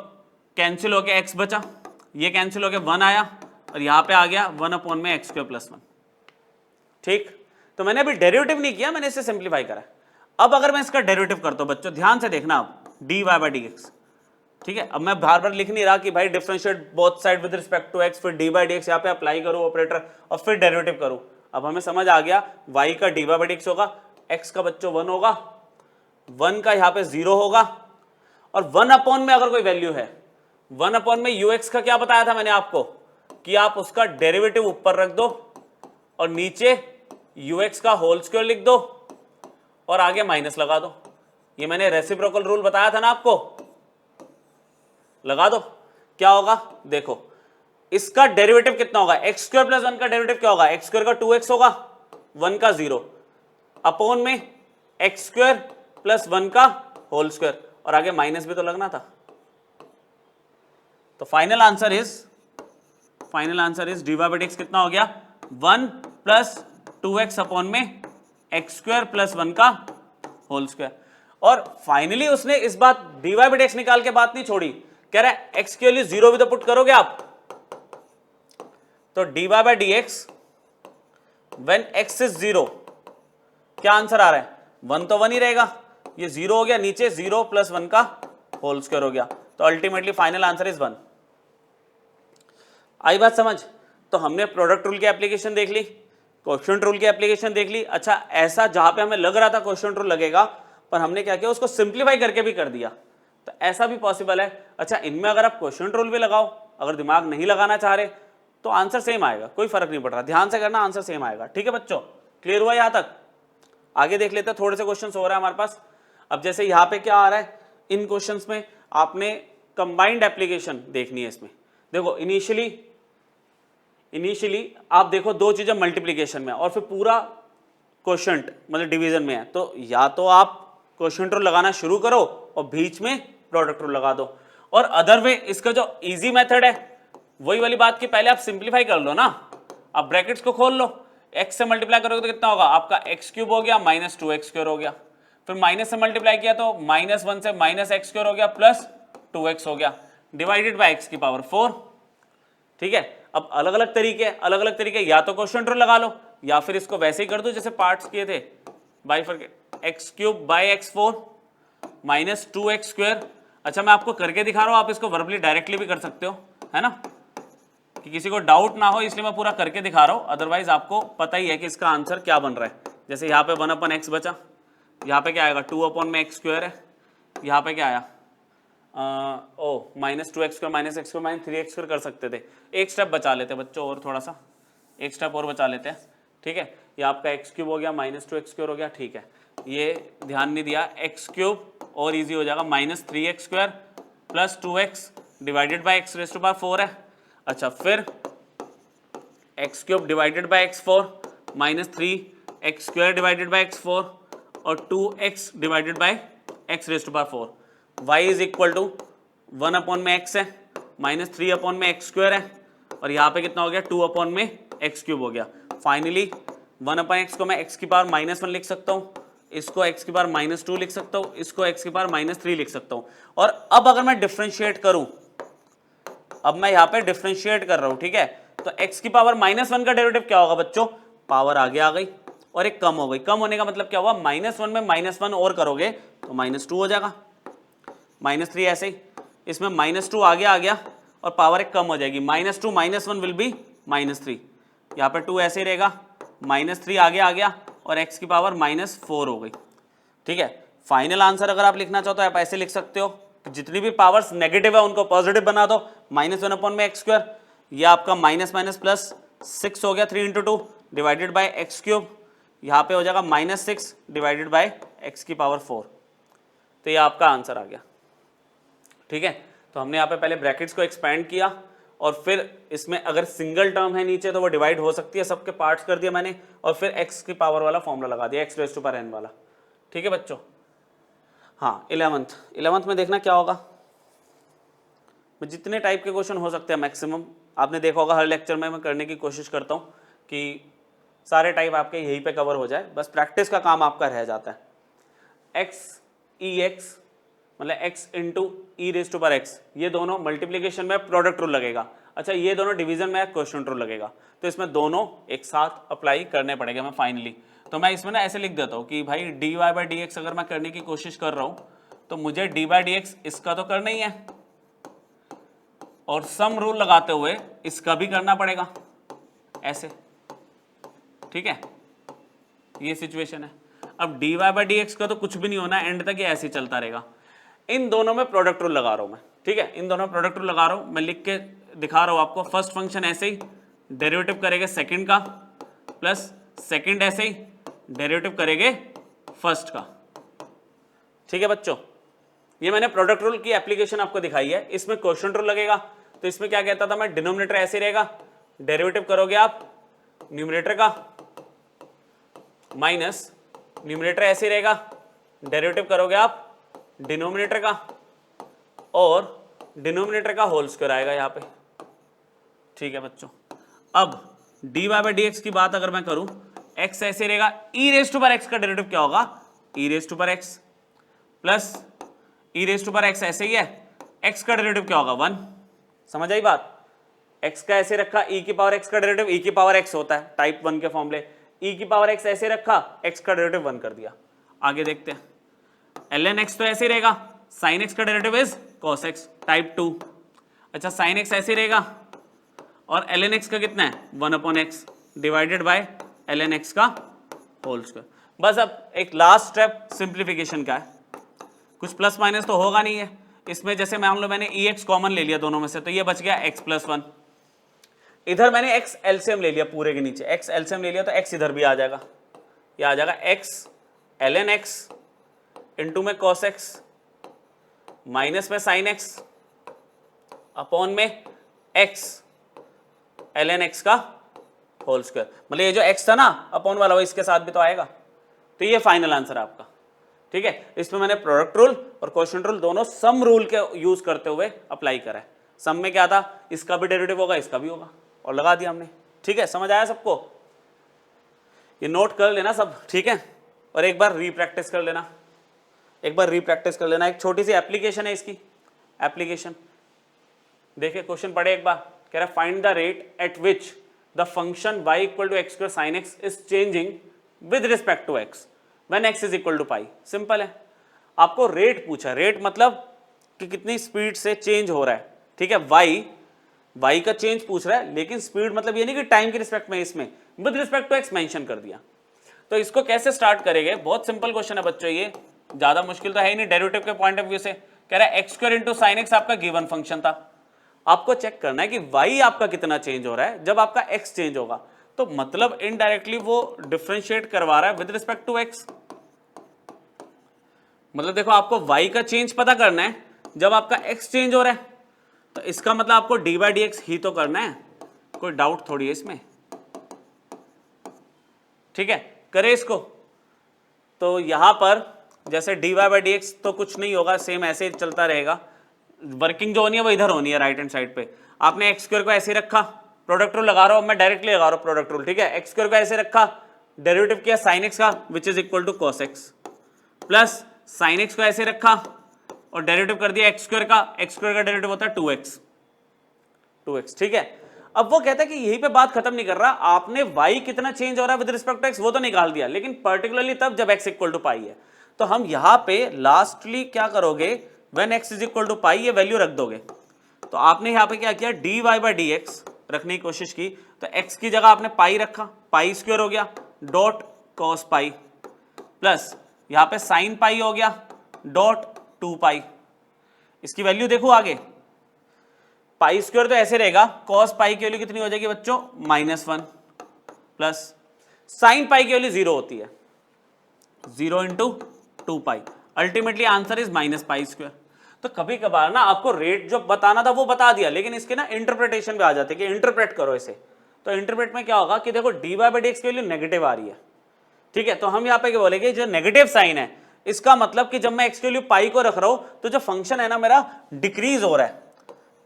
कैंसिल होके x बचा, ये कैंसिल होके 1 आया और यहां पे आ गया 1 में x² + 1। ठीक, तो मैंने अभी डेरिवेटिव नहीं किया, मैंने इसे सिंप्लीफाई करा। अब अगर मैं इसका डेरिवेटिव करता हूं बच्चों, ध्यान से देखना आप, dy/dx, ठीक है। अब मैं बार बार लिख नहीं रहा कि भाई differentiate both side with respect to x, फिर dy/dx यहाँ पे अप्लाई करूँ ऑपरेटर और फिर डेरिवेटिव करूँ। अब हमें समझ आ गया, y का dy/dx होगा, x का बच्चों 1 होगा, 1 का यहाँ पे 0 होगा और 1 में अगर कोई वैल्यू है, 1 में ux का क्या बताया था मैंने आपको कि आप उसका डेरिवेटिव ऊपर रख दो और नीचे ux का होल स्क्वायर लिख दो और आगे माइनस लगा दो। ये मैंने रेसिप्रोकल रूल बताया था ना आपको, लगा दो। क्या होगा देखो, इसका डेरिवेटिव कितना होगा, x² + 1 का डेरिवेटिव क्या होगा, x² का 2x होगा, 1 का 0 अपॉन में x² + 1 का होल स्क्वायर और आगे माइनस भी तो लगना था। तो फाइनल आंसर इज dy/dx कितना हो गया, 1 + 2x अपॉन में x² + 1 का होल स्क्वायर। और फाइनली उसने इस बात dy/dx निकाल के बात नहीं छोड़ी, कह रहा है x के लिए 0 भी तो पुट करोगे आप, तो dy/dx when x is 0, क्या आंसर आ रहा है, 1 तो 1 ही रहेगा, ये 0 हो गया, नीचे 0 + 1 का होल स्क्वायर हो गया, तो अल्टीमेटली फाइनल आंसर इज 1। आई बात समझ? तो हमने प्रोडक्ट रूल की एप्लीकेशन देख ली, क्वोशिएंट रूल की एप्लीकेशन देख ली। अच्छा, ऐसा जहां पे हमें लग रहा था क्वोशिएंट रूल लगेगा, पर हमने क्या किया, उसको सिंप्लीफाई करके भी कर दिया, तो ऐसा भी पॉसिबल है। अच्छा, इनमें अगर आप क्वोशिएंट रूल भी लगाओ, अगर दिमाग नहीं लगाना चाह रहे तो आंसर सेम आएगा, कोई फर्क नहीं पड़ रहा, ध्यान से करना, आंसर सेम आएगा। ठीक है बच्चों, क्लियर हुआ यहां तक? आगे देख लेते हैं, थोड़े से क्वेश्चंस हो रहा है हमारे पास। अब जैसे यहाँ पे क्या आ रहा है, इन क्वेश्चंस में आपने कंबाइंड एप्लीकेशन देखनी है। इसमें देखो इनिशियली आप देखो दो चीजें मल्टीप्लीकेशन में और फिर पूरा क्वोशिएंट मतलब डिवीजन में है, तो या तो आप क्वोशिएंट रूल लगाना शुरू करो और बीच में प्रोडक्ट रूल लगा दो, और अदर वे इसका जो इजी मेथड है वही वाली बात की पहले आप सिंप्लीफाई कर लो ना, आप ब्रैकेट्स को खोल लो, x से मल्टीप्लाई करोगे तो कितना होगा आपका x³ हो गया -2x² हो गया, फिर माइनस से मल्टीप्लाई किया तो -1 से -x² हो गया +2x हो गया डिवाइडेड बाय x की पावर 4। ठीक है, अब अलग अलग तरीके या तो क्वोशिएंट रूल लगा लो या फिर इसको वैसे ही कर दो जैसे पार्ट्स किए थे, x³ बाय x4 -2x²। अच्छा, मैं आपको करके दिखा रहा हूं, आप इसको वर्बली डायरेक्टली भी कर सकते हो, है ना, कि किसी को डाउट ना हो, इसलिए मैं पूरा करके दिखा रहा हूं, अदरवाइज आपको पता ही है कि इसका आंसर क्या बन रहा है। जैसे यहाँ पे 1/x बचा, यहाँ पे क्या आएगा 2 में x² है, यहाँ पे क्या आया -2x² -x² -3x² कर सकते थे, एक स्टेप बचा लेते बच्चों, और थोड़ा सा एक स्टेप और बचा लेते हैं। ठीक है, ये आपका x³ हो गया -2x² हो गया। ठीक है, ये ध्यान नहीं दिया, x³ और इजी हो जाएगा -3x² + 2x divided by x⁴ है। अच्छा, फिर x³ divided by x4 -3x² divided by x4 और 2x divided by x⁴। y is equal to 1 में x है -3 में x² है और यहाँ पे कितना हो गया 2 में x³ हो गया। फाइनली 1/x को मैं x की पावर -1 लिख सकता हूँ, इसको x की पावर -2 लिख सकता हूँ, इसको x की पावर -3 लिख सकता हूँ। और अब अगर मैं डिफरेंशिएट करूं, अब मैं यहाँ पे डिफरेंशिएट कर रहा हूं, ठीक है, तो x की पावर -1 का डेरिवेटिव क्या होगा बच्चों, पावर आगे आ गई और एक कम हो गई। कम होने का मतलब क्या हुआ, -1 में -1 और करोगे तो -2 हो जाएगा, -3 ऐसे ही, इसमें -2 आगे आ गया और पावर एक कम हो जाएगी, -2 -1 विल बी -3, यहाँ पे 2 ऐसे ही रहेगा, -3 आगे आ गया और x की पावर -4 हो गई। ठीक है, फाइनल आंसर अगर आप लिखना चाहो तो आप ऐसे लिख सकते हो कि जितनी भी पावर्स नेगेटिव है उनको पॉजिटिव बना दो, -1/x², ये आपका माइनस माइनस प्लस 6 हो गया 3 इंटू 2 डिवाइडेड बाई x³, यहाँ पे हो जाएगा -6 डिवाइडेड बाई x⁴। तो ये आपका आंसर आ गया। ठीक है, तो हमने यहाँ पे पहले ब्रैकेट्स को एक्सपैंड किया और फिर इसमें अगर सिंगल टर्म है नीचे तो वो डिवाइड हो सकती है, सबके पार्ट्स कर दिया मैंने और फिर x⁴ वाला फॉर्मूला लगा दिया, x⁴n वाला। ठीक है बच्चों, हाँ 11th में देखना क्या होगा। जितने टाइप के क्वेश्चन हो सकते हैं मैक्सिमम आपने देखा होगा, हर लेक्चर में मैं करने की कोशिश करता हूँ कि सारे टाइप आपके यहीं पे कवर हो जाए, बस प्रैक्टिस का काम आपका रह जाता है। x मतलब x इंटू e⁻x, ये दोनों मल्टीप्लीकेशन में प्रोडक्ट रूल लगेगा। अच्छा, ये दोनों डिवीजन में क्वोशिएंट रूल लगेगा, तो इसमें दोनों एक साथ अप्लाई करने पड़ेगा। मैं फाइनली तो मैं इसमें ना ऐसे लिख देता हूँ कि भाई dy/dx अगर मैं करने की कोशिश कर रहा हूँ तो मुझे d/dx इसका तो करना ही है और सम रूल लगाते हुए इसका भी करना पड़ेगा ऐसे। ठीक है, ये सिचुएशन है। अब dy/dx का तो कुछ भी नहीं होना, एंड तक ये ऐसे ही चलता रहेगा। इन दोनों में प्रोडक्ट रूल लगा रहा हूं मैं। ठीक है, इन दोनों में प्रोडक्ट रूल लगा रहा हूं मैं, लिख के दिखा रहा हूं आपको। फर्स्ट फंक्शन ऐसे ही डेरिवेटिव करेंगे सेकंड का, प्लस सेकंड ऐसे ही डेरिवेटिव करेंगे फर्स्ट का। ठीक है बच्चों, ये मैंने प्रोडक्ट रूल की एप्लीकेशन आपको दिखाई है। इसमें क्वोशिएंट रूल लगेगा, तो इसमें क्या कहता था मैं, डिनोमिनेटर ऐसे रहेगा, डेरिवेटिव करोगे आप न्यूमरेटर का, माइनस न्यूमरेटर ऐसे रहेगा, डेरिवेटिव करोगे आप डिनोमिनेटर का, और डिनोमिनेटर का होल स्क्वायर आएगा यहाँ पे। ठीक है बच्चों, अब dy/dx की बात अगर मैं करूं, x ऐसे रहेगा, e⁻x का डेरिवेटिव क्या होगा, e⁻x प्लस e⁻x ऐसे ही है, x का डेरिवेटिव क्या होगा 1। समझ आई बात, x का ऐसे रखा, e⁻x का डेरिवेटिव e⁻x होता है टाइप 1 के फॉर्मूले, e⁻x ऐसे रखा, x का डेरिवेटिव 1 कर दिया। आगे देखते हैं, ln x तो ऐसे रहेगा, sin x का derivative is cos x type 2। अच्छा, sin x ऐसे रहेगा और ln x का कितना है 1/x divided by ln x का होल स्क्वायर। बस अब एक लास्ट स्टेप सिंप्लीफिकेशन का है, कुछ प्लस माइनस तो होगा नहीं है इसमें। जैसे मान लो मैंने ex कॉमन ले लिया दोनों में से, तो ये बच गया x+1। इधर मैंने x एलसीएम ले लिया पूरे के नीचे, x एलसीएम ले लिया तो x इधर भी आ जाएगा, ये आ जाएगा x ln x इंटू में cos x माइनस में sin x अपॉन में x ln x का होल स्क्वायर। मतलब ये जो x था ना अपॉन वाला, वो इसके साथ भी तो आएगा। तो ये फाइनल आंसर है आपका। ठीक है, इसमें मैंने प्रोडक्ट रूल और क्वोशिएंट रूल दोनों सम रूल के यूज करते हुए अप्लाई करा है। सम में क्या था, इसका भी डेरिवेटिव होगा, इसका भी होगा, और लगा दिया हमने। ठीक है, समझ आया सबको, ये नोट कर लेना सब। ठीक है, और एक बार रीप्रैक्टिस कर लेना, एक छोटी सी एप्लीकेशन है इसकी। एप्लीकेशन देखिए, क्वेश्चन पढ़े एक बार, कह रहा है find the rate at which the function y = x² sin x is changing with respect to x when x = pi. Simple है, आपको रेट पूछा, रेट मतलब कि कितनी स्पीड से चेंज हो रहा है। ठीक है, y का चेंज पूछ रहा है, लेकिन स्पीड मतलब ये नहीं कि टाइम के रिस्पेक्ट में, इसमें with respect to x mention कर दिया। तो इसको कैसे स्टार्ट करेंगे, बहुत सिंपल क्वेश्चन है बच्चों, ये ज्यादा मुश्किल तो है ही नहीं। डेरिवेटिव के पॉइंट ऑफ व्यू से कह रहा है x² × sin x आपका गिवन फंक्शन था, आपको चेक करना है कि y आपका कितना चेंज हो रहा है जब आपका x चेंज होगा। तो मतलब इनडायरेक्टली वो डिफरेंशिएट करवा रहा है विद रिस्पेक्ट टू x। मतलब देखो, आपको y का चेंज पता करना है जब आपका x चेंज हो रहा है, तो इसका मतलब आपको dy/dx ही तो करना है, कोई डाउट थोड़ी है इसमें। ठीक है, करें इसको। तो यहां पर जैसे dy/dx तो कुछ नहीं होगा, सेम ऐसे ही चलता रहेगा। वर्किंग जो होनी है वो इधर होनी है, राइट हैंड साइड पे। आपने x² को ऐसे रखा, प्रोडक्ट रूल लगा रहा हूं मैं, डायरेक्टली लगा रहा हूं प्रोडक्ट रूल। ठीक है, x² को ऐसे रखा, डेरिवेटिव किया sin x का which is equal to cos x, plus sin x को ऐसे रखा और डेरिवेटिव कर दिया x² का, x² का डेरिवेटिव होता है 2x। ठीक है, अब वो कहता है कि यहीं पे बात खत्म नहीं कर रहा, आपने y कितना चेंज हो रहा है विद रिस्पेक्ट टू x वो तो निकाल दिया, लेकिन पर्टिकुलरली तब जब x = पाई है। तो हम यहां पे लास्टली क्या करोगे, व्हेन x = पाई ये वैल्यू रख दोगे। तो आपने यहां पे क्या किया, dy/dx रखने की कोशिश की, तो x की जगह आपने पाई रखा, पाई स्क्वायर हो गया, डॉट cos पाई, प्लस यहां पे साइन पाई हो गया डॉट 2 पाई। इसकी वैल्यू देखो आगे, पाई स्क्वायर तो ऐसे रहेगा, कॉस पाई की वैल्यू कितनी हो जाएगी बच्चों -1 प्लस साइन पाई की वैल्यू 0 होती है, 0 into 2 pi, ultimately answer is -पाई²। तो कभी कभार ना आपको रेट जो बताना था वो बता दिया, लेकिन इसके ना इंटरप्रिटेशन पे आ जाते हैं कि इंटरप्रेट करो इसे। तो इंटरप्रेट में क्या होगा कि देखो dy/dx की वैल्यू नेगेटिव आ रही है, ठीक है, तो हम यहाँ पे क्या बोलेंगे, जो नेगेटिव साइन है इसका मतलब कि जब मैं x की वैल्यू पाई को रख रहा हूं तो जो फंक्शन है ना मेरा डिक्रीज हो रहा है।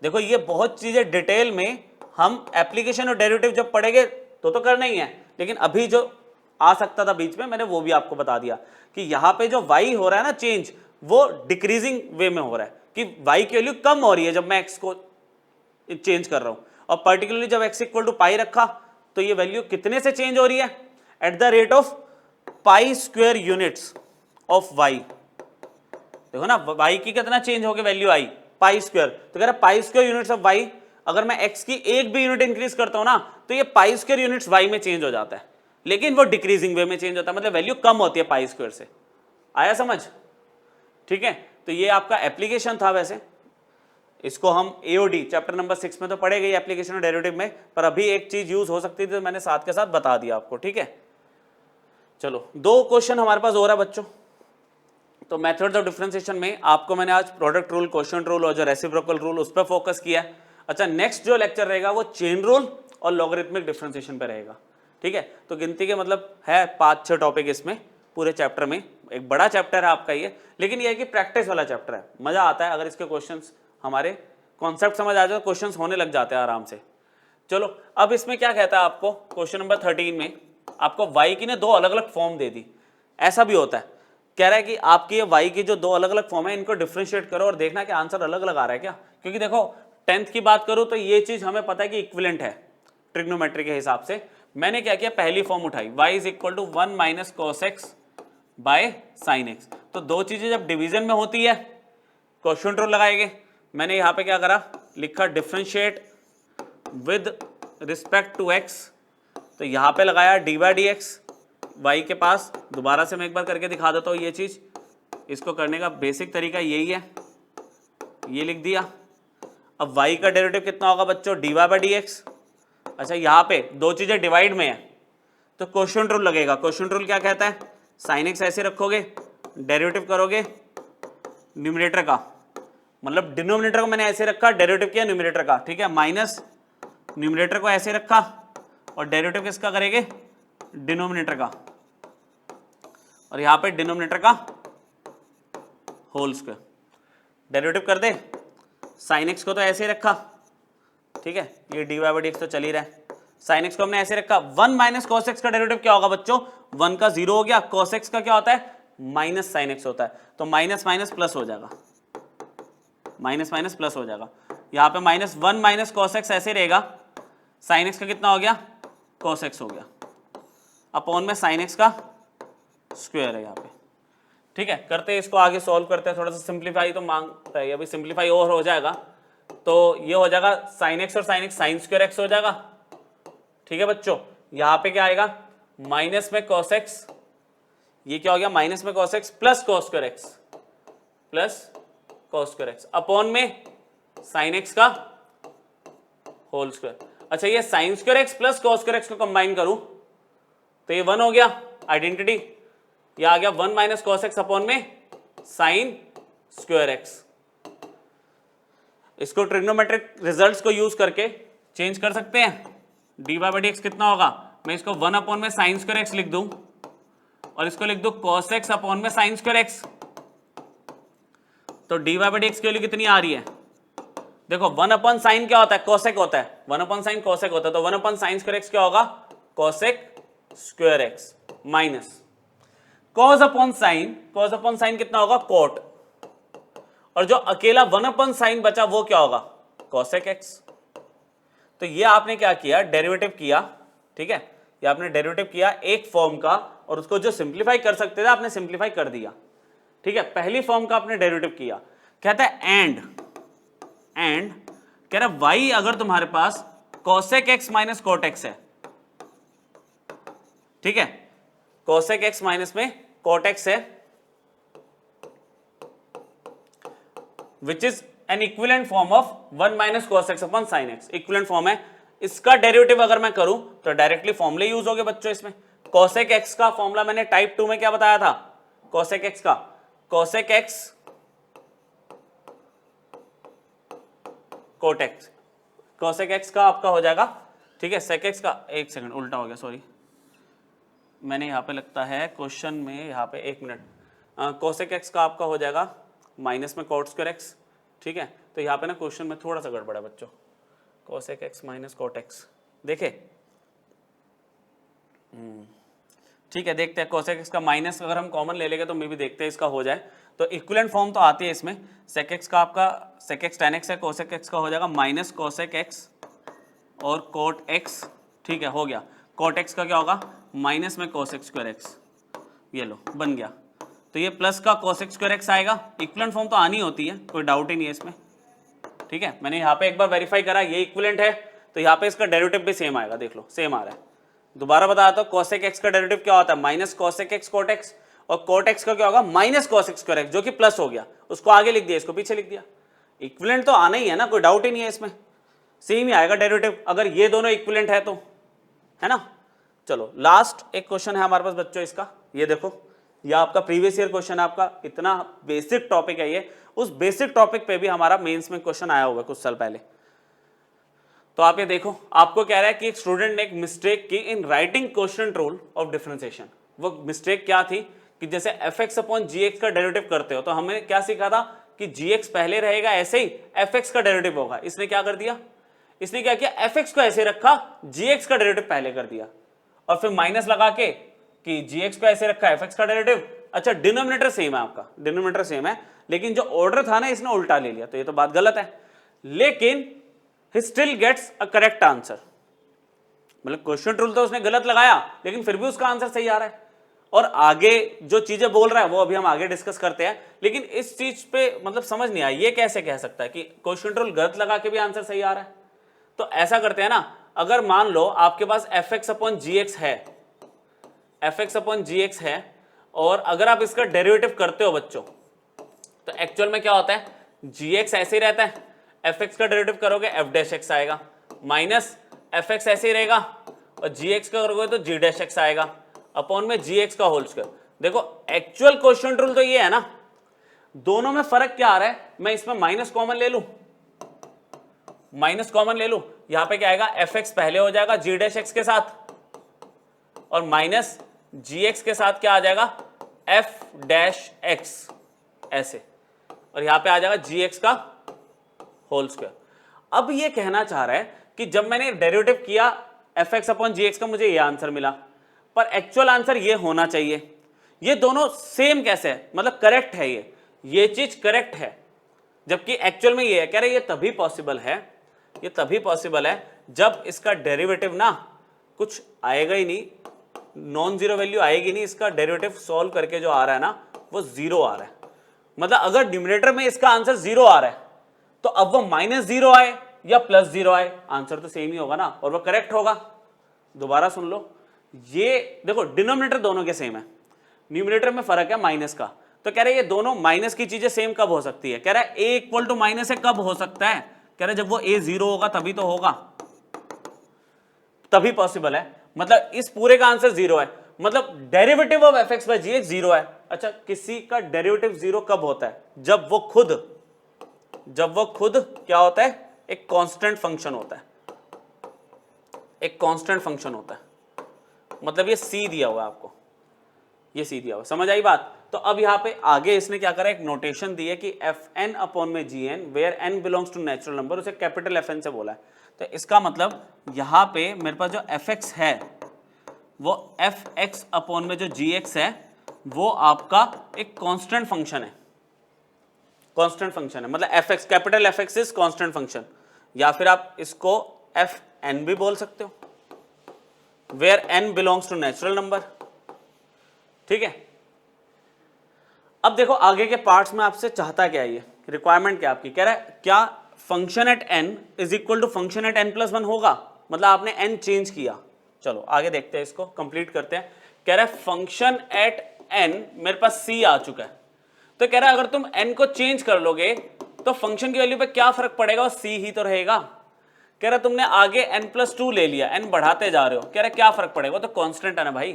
देखो ये बहुत चीजें डिटेल में हम एप्लीकेशन और डेरिवेटिव जब पढ़ेंगे तो करना ही है, लेकिन अभी जो आ सकता था बीच में मैंने वो भी आपको बता दिया कि यहाँ पे जो y हो रहा है ना चेंज, वो डिक्रीजिंग वे में हो रहा है कि y की वैल्यू कम हो रही है जब मैं x को चेंज कर रहा हूं, और पर्टिकुलरली जब x इक्वल टू पाई रखा तो ये वैल्यू कितने से चेंज हो रही है, at the rate of pi square units of y। देखो ना y की कितना चेंज हो गया वैल्यू आई, पाई स्क्वायर, तो कह रहा pi square units of y, अगर मैं x की एक भी यूनिट इंक्रीज करता हूं ना तो ये पाई स्क्वायर यूनिट्स y में चेंज हो जाता है, लेकिन वो डिक्रीजिंग वे में चेंज होता है, मतलब वैल्यू कम होती है पाई स्क्वायर से। आया समझ? ठीक है, तो ये आपका एप्लीकेशन था। वैसे इसको हम AOD चैप्टर नंबर 6 में तो पढ़े गई एप्लीकेशन और डेरिवेटिव में, पर अभी एक चीज यूज हो सकती थी तो मैंने साथ के साथ बता दिया आपको। ठीक है, चलो 2 क्वेश्चन हमारे पास हो रहा है बच्चों। तो मेथड्स ऑफ डिफरेंशिएशन में आपको मैंने आज प्रोडक्ट रूल, क्वोशिएंट रूल और जो रेसिप्रोकल रूल उस पर फोकस किया है। अच्छा, नेक्स्ट जो लेक्चर रहेगा वो चेन रूल और लॉगरिथमिक डिफरेंशिएशन पे रहेगा। ठीक है, तो गिनती के मतलब है 5-6 टॉपिक इसमें पूरे चैप्टर में, एक बड़ा चैप्टर है आपका ये, लेकिन ये है कि प्रैक्टिस वाला चैप्टर है, मजा आता है अगर इसके क्वेश्चंस, हमारे कॉन्सेप्ट समझ आ जाए तो क्वेश्चंस होने लग जाते हैं आराम से। चलो अब इसमें क्या कहता है आपको, क्वेश्चन नंबर 13 में आपको y की ने 2 अलग अलग फॉर्म दे दी। ऐसा भी होता है, कह रहा है कि आपकी ये y की जो 2 अलग अलग फॉर्म है इनको डिफरेंशिएट करो और देखना कि आंसर अलग अलग आ रहा है क्या, क्योंकि देखो 10th की बात करूं तो ये चीज हमें पता है कि इक्विवेलेंट है ट्रिग्नोमेट्री के हिसाब से। मैंने क्या किया, पहली फॉर्म उठाई, y is equal to 1 minus cos x by sine x। तो 2 चीजें जब डिवीजन में होती है क्वोशिएंट रूल लगाएंगे। मैंने यहाँ पे क्या करा, लिखा differentiate with respect to x, तो यहाँ पे लगाया dy/dx y के पास। दोबारा से मैं एक बार करके दिखा देता हूँ ये चीज, इसको करने का बेसिक तरीका यही है, ये लिख दिया। अब y का डेरिवेटिव कितना होगा बच्चों, dy/dx। अच्छा, यहाँ पे 2 चीजें डिवाइड में है तो क्वोशिएंट रूल लगेगा। क्वोशिएंट रूल क्या कहता है, साइन x ऐसे रखोगे, डेरिवेटिव करोगे न्यूमरेटर का, मतलब डिनोमिनेटर को मैंने ऐसे रखा, डेरिवेटिव किया न्यूमरेटर का, ठीक है, माइनस न्यूमरेटर को ऐसे रखा और डेरिवेटिव किसका करेंगे, डिनोमिनेटर का, और यहां पे डिनोमिनेटर का होल स्क्वायर। डेरिवेटिव कर दे, साइन एक्स को तो ऐसे ही रखा, ठीक है, ये dy/dx तो चल ही रहा है, साइन एक्स को हमने ऐसे रखा। 1 माइनस cos x का डेरिवेटिव क्या होगा बच्चों, 1 का 0 हो गया, cos x का क्या होता है, माइनस साइन एक्स होता है, तो माइनस माइनस प्लस हो जाएगा, माइनस माइनस प्लस हो जाएगा। यहाँ पे -1 माइनस cos x ऐसे रहेगा, साइन एक्स का कितना हो गया, cos x हो गया, अपॉन में साइन एक्स का स्क्वायर है यहाँ पे। ठीक है, करते हैं इसको आगे सॉल्व करते हैं, थोड़ा सा सिंप्लीफाई तो मांगता है, अभी सिंप्लीफाई और हो जाएगा, तो ये हो जाएगा साइन एक्स और sine x sine square x हो जाएगा। ठीक है बच्चों, यहाँ पे क्या आएगा, माइनस में cos x, ये क्या हो गया, माइनस में cos x plus cos square x, plus cos square x, upon में साइन एक्स का होल स्क्वायर। अच्छा, ये sine square x plus cos square x को कंबाइन करूं तो ये 1 हो गया, आइडेंटिटी, ये आ गया 1 माइनस cos x अपॉन में साइन स्क्वायर एक्स। इसको ट्रिग्नोमेट्रिक रिजल्ट्स को यूज करके चेंज कर सकते हैं। dy/dx कितना होगा, मैं इसको 1 अपॉन में साइन स्क्वायर एक्स लिख दूं और इसको लिख दूं cos x अपॉन में साइन स्क्वायर एक्स, तो dy/dx की वैल्यू कितनी आ रही है, देखो 1 अपॉन साइन क्या होता है, cosec होता है, 1 अपॉन साइन cosec होता है, तो 1 अपॉन साइन स्क्वायर एक्स क्या होगा, cosec square x, minus cos upon sine कितना होगा, cot, और जो अकेला 1 अपॉन साइन बचा वो क्या होगा, cosec x। तो ये आपने क्या किया, डेरिवेटिव किया, ठीक है, ये आपने डेरिवेटिव किया एक फॉर्म का, और उसको जो सिंप्लीफाई कर सकते थे आपने सिंप्लीफाई कर दिया। ठीक है, पहली फॉर्म का आपने डेरिवेटिव किया, कहता है एंड कह रहा y अगर तुम्हारे पास cosec x minus cot x है, ठीक है, cosec x माइनस में cot x है, which is an equivalent form of 1 minus cos x upon sin x, equivalent form है। इसका डेरिवेटिव अगर मैं करूं तो डायरेक्टली फॉर्मूले यूज हो गए बच्चों इसमें। cosec x का फॉर्मूला मैंने टाइप 2 में क्या बताया था, cosec x का, cosec x cot x, cosec x का आपका हो जाएगा, ठीक है, sec x का, एक सेकंड उल्टा हो गया सॉरी, मैंने यहाँ पे लगता है क्वेश्चन में यहाँ पे, एक मिनट, cosec x का आपका हो जाएगा माइनस में cot स्क्वायर x, ठीक है, तो यहाँ पे ना क्वेश्चन में थोड़ा सा गड़बड़ है बच्चों, cosec x minus cot x, देखे, ठीक है, देखते हैं cosec x का माइनस अगर हम कॉमन ले लेंगे तो मे भी देखते हैं इसका हो जाए, तो इक्विवेलेंट फॉर्म तो आती है इसमें, sec x का आपका sec x tan x है, cosec x का हो जाएगा माइनस cosec x और cot x, ठीक है, हो गया, cot x का क्या होगा माइनस में cosec स्क्वायर x, ये लो बन गया, तो ये प्लस का cosec स्क्वायर x आएगा, इक्विवेलेंट फॉर्म तो आनी होती है, कोई डाउट ही नहीं है इसमें, ठीक है, मैंने यहाँ पे एक बार वेरीफाई करा, ये इक्विवेलेंट है, तो यहाँ पे इसका डेरिवेटिव भी सेम आएगा, देख लो सेम आ रहा है, दोबारा बताता हूँ, cosec x का डेरिवेटिव क्या होता है minus cosec x cot x, और cot x का क्या होगा माइनस cosec स्क्वायर x, जो कि प्लस हो गया, उसको आगे लिख दिया, इसको पीछे लिख दिया, इक्विवेलेंट तो आना ही है ना, कोई डाउट ही नहीं है इसमें, सेम ही आएगा डेरिवेटिव अगर ये दोनों इक्विवेलेंट है तो, है ना। चलो लास्ट एक क्वेश्चन है हमारे पास बच्चों इसका, ये देखो, ये आपका प्रीवियस ईयर क्वेश्चन है, आपका इतना बेसिक टॉपिक है ये, उस बेसिक टॉपिक पे भी हमारा मेंस में क्वेश्चन आया होगा कुछ साल पहले, तो आप ये देखो, आपको कह रहा है कि एक स्टूडेंट ने एक मिस्टेक की in writing question rule of differentiation, वो मिस्टेक क्या थी कि जैसे fx अपॉन gx का डेरिवेटिव करते हो तो हमने क्या सीखा था कि gx पहले रहेगा, ऐसे ही fx का डेरिवेटिव होगा, इसने क्या कर दिया, इसने क्या किया fx को ऐसे रखा, gx का डेरिवेटिव पहले कर दिया, और फिर माइनस लगा के कि gx को ऐसे रखा fx का डेरिवेटिव, अच्छा डिनोमिनेटर सेम है, आपका डिनोमिनेटर सेम है, लेकिन जो ऑर्डर था ना इसने उल्टा ले लिया, तो ये तो बात गलत है, लेकिन he still gets a correct answer, मतलब क्वेश्चन रूल तो उसने गलत लगाया लेकिन फिर भी उसका आंसर सही आ रहा है, और आगे जो चीजें बोल रहा है वो अभी हम आगे डिस्कस करते हैं, लेकिन इस चीज पे मतलब समझ नहीं आया, ये कैसे कह सकता है कि क्वेश्चन रूल गलत लगा के भी आंसर सही आ रहा है। तो ऐसा करते हैं ना, अगर मान लो आपके पास fx अपॉन gx है, fx अपॉन gx है, और अगर आप इसका डेरिवेटिव करते हो बच्चों तो एक्चुअल में क्या होता है, gx ऐसे ही रहता है, fx का डेरिवेटिव करोगे f डैश x आएगा, माइनस fx ऐसे ही रहेगा, और gx का करोगे तो g डैश x आएगा, अपॉन में gx का होल स्क्वायर। देखो एक्चुअल क्वेश्चन रूल तो ये है ना, दोनों में फर्क क्या आ रहा है, मैं इसमें माइनस कॉमन ले लूं, माइनस कॉमन ले लूं, यहां पे क्या आएगा fx पहले हो जाएगा g डैश x के साथ, और माइनस gx के साथ क्या आ जाएगा f डैश x ऐसे, और यहां पे आ जाएगा gx का होल स्क्वायर। अब ये कहना चाह रहा है कि जब मैंने डेरिवेटिव किया fx अपॉन gx का मुझे ये आंसर मिला, पर एक्चुअल आंसर ये होना चाहिए, ये दोनों सेम कैसे है, मतलब करेक्ट है, ये चीज करेक्ट है, जबकि एक्चुअल में ये है, कह रहे ये तभी पॉसिबल है, ये तभी पॉसिबल है जब इसका डेरिवेटिव ना कुछ आएगा ही नहीं, नॉन जीरो वैल्यू आएगी नहीं, इसका डेरिवेटिव सॉल्व करके जो आ रहा है ना वो जीरो आ रहा है, मतलब अगर न्यूमरेटर में इसका आंसर जीरो आ रहा है तो अब वो माइनस जीरो आए या प्लस जीरो आए आंसर तो सेम ही होगा ना, और वो करेक्ट होगा। दोबारा सुन लो, ये देखो डिनोमिनेटर दोनों के सेम है, न्यूमरेटर में फर्क है माइनस का, तो कह रहे ये दोनों माइनस की चीजें सेम कब हो सकती है, कह रहा है a इक्वल टू माइनस है, कब हो सकता है, कह रहे जब वो a जीरो होगा तभी तो होगा, तभी पॉसिबल है, मतलब इस पूरे का आंसर जीरो है, मतलब derivative of fx by gx zero है। अच्छा किसी का डेरिवेटिव जीरो कब होता है, जब वो खुद क्या होता है, एक कांस्टेंट फंक्शन होता है, एक कांस्टेंट फंक्शन होता है, मतलब ये c दिया हुआ है आपको, ये c दिया हुआ, समझ आई बात। तो अब यहाँ पे आगे इसने क्या करा, एक नोटेशन दी है कि fn अपॉन में gn where n belongs to natural number, उसे कैपिटल fn से बोला है, तो इसका मतलब यहाँ पे मेरे पास जो fx है वो fx अपॉन में जो gx है वो आपका एक कांस्टेंट फंक्शन है, कांस्टेंट फंक्शन है, मतलब fx capital fx is constant function, या फिर आप इसको fn भी बोल सकते हो, where n belongs to natural number, ठीक है। अब देखो आगे के पार्ट्स में आपसे चाहता क्या है, ये रिक्वायरमेंट क्या आपकी, कह रहा है क्या function at n is equal to function at n plus 1 होगा, मतलब आपने n चेंज किया। चलो आगे देखते हैं, इसको कंप्लीट करते हैं। कह रहा है फंक्शन एट n मेरे पास c आ चुका है, तो कह रहा है अगर तुम n को चेंज कर लोगे तो फंक्शन की वैल्यू पे क्या फर्क पड़ेगा, सी ही तो रहेगा। कह रहा तुमने आगे n+2 ले लिया, n बढ़ाते जा रहे हो, कह रहा क्या फर्क पड़ेगा, तो कांस्टेंट है ना भाई।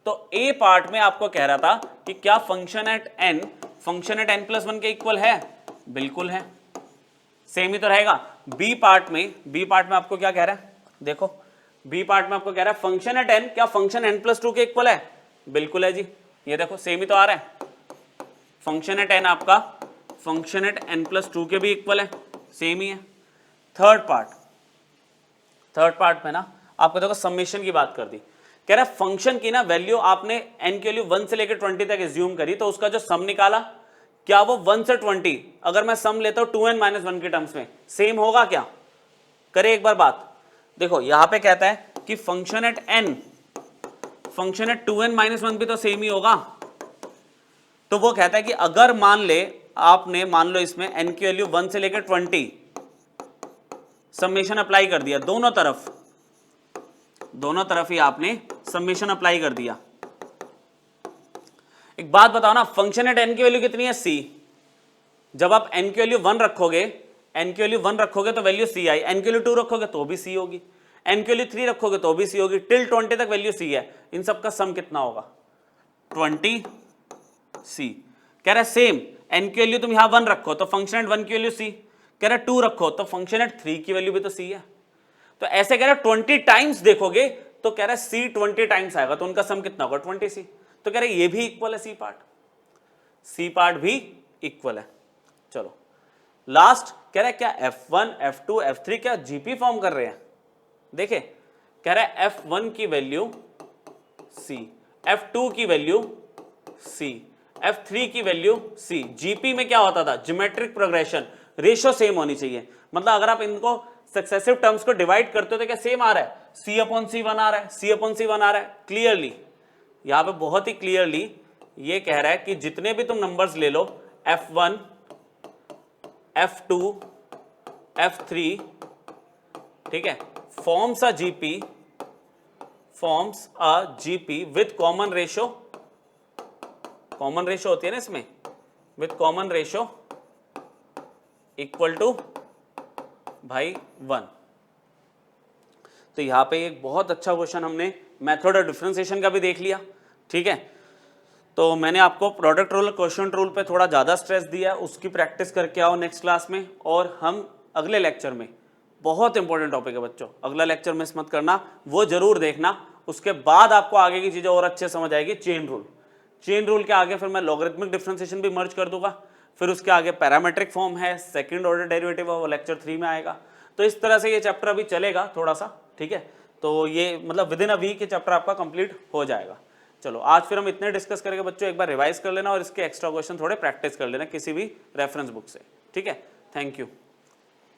तो ए पार्ट में आपको कह रहा था कि क्या फंक्शन एट n+1 के इक्वल है, बिल्कुल है, सेम ही तो रहेगा। बी पार्ट में आपको क्या कह रहा है, देखो बी पार्ट में आपको कह रहा है फंक्शन एट n क्या फंक्शन n+2 के इक्वल है, बिल्कुल है जी, ये देखो सेम ही तो आ रहा है। फंक्शन एट n आपका फंक्शन एट n+2 के भी इक्वल है, सेम ही है। थर्ड पार्ट में ना आपको देखो समेशन की बात कर दी, कह रहा है फंक्शन की ना वैल्यू आपने n की वैल्यू 1 से लेकर 20 तक एज्यूम करी, तो उसका जो सम निकाला क्या वो 1 से 20, अगर मैं सम लेता हूं 2n - 1 के टर्म्स में सेम होगा क्या, करे एक बार बात। देखो यहां पे कहता है कि function at n function at 2n - 1 भी तो सेम ही होगा। तो वो कहता है कि अगर मान लो इसमें n की वैल्यू 1 से लेकर 20 समेशन अप्लाई कर दिया, दोनों तरफ ही आपने समेशन अप्लाई कर दिया। एक बात बताओ ना, फंक्शन एट n की वैल्यू कितनी है, c। जब आप n की वैल्यू 1 रखोगे तो वैल्यू c आई, n की वैल्यू 2 रखोगे तो भी c होगी, n की वैल्यू 3 रखोगे तो भी c होगी, टिल 20 तक वैल्यू c है। इन सब का सम कितना होगा, 20c। कह रहा है सेम n की वैल्यू तुम यहां 1 रखो तो फंक्शन एट 1 की वैल्यू c, कह रहा है 2 रखो तो फंक्शन एट 3 की वैल्यू भी तो c है। तो ऐसे कह रहा है 20 टाइम्स देखोगे तो कह रहा है c 20 टाइम्स आएगा, तो उनका सम कितना होगा 20c। तो कह रहा है ये भी इक्वल है, सी पार्ट भी इक्वल है। चलो लास्ट कह रहा है क्या f1 f2 f3 क्या जीपी फॉर्म कर रहे हैं, देखे कह रहा है f1 की वैल्यू c, f2 की वैल्यू c, f3 की वैल्यू c। जीपी में क्या होता था, ज्योमेट्रिक प्रोग्रेशन, रेशियो सेम होनी चाहिए, मतलब अगर आप इनको सक्सेसिव टर्म्स को डिवाइड करते हो तो क्या सेम आ रहा है, c/c1 आ रहा है, c/c1 आ रहा है। क्लियरली यहां पे बहुत ही क्लियरली ये कह रहा है कि जितने भी तुम नंबर्स ले लो f1 f2 f3, ठीक है, forms a GP with common ratio होती है ना इसमें, with common ratio equal to भाई 1। तो यहां पे एक बहुत अच्छा क्वेश्चन हमने मेथड ऑफ डिफरेंशिएशन का भी देख लिया, ठीक है। तो मैंने आपको प्रोडक्ट रूल क्वेश्चन रूल पे थोड़ा ज़्यादा स्ट्रेस दिया, उसकी प्रैक्टिस करके आओ नेक्स्ट क्लास में। और हम अगले लेक्चर में, बहुत इंपॉर्टेंट टॉपिक है बच्चों, अगला लेक्चर मिस मत करना, वो जरूर देखना। उसके बाद आपको आगे की चीज़ें और अच्छे समझ आएगी। चेन रूल के आगे फिर मैं लॉगरिथमिक डिफरेंशिएशन भी मर्ज कर दूंगा, फिर उसके आगे पैरामेट्रिक फॉर्म है, सेकंड ऑर्डर डेरिवेटिव है, वो लेक्चर 3 में आएगा। तो इस तरह से ये चैप्टर अभी चलेगा थोड़ा सा, ठीक है। तो ये मतलब विद इन अ वीक ये चैप्टर आपका कंप्लीट हो जाएगा। चलो आज फिर हम इतने डिस्कस करेंगे बच्चों, एक बार रिवाइज कर लेना और इसके एक्स्ट्रा क्वेश्चन थोड़े प्रैक्टिस कर लेना किसी भी रेफरेंस बुक से, ठीक है। Thank you.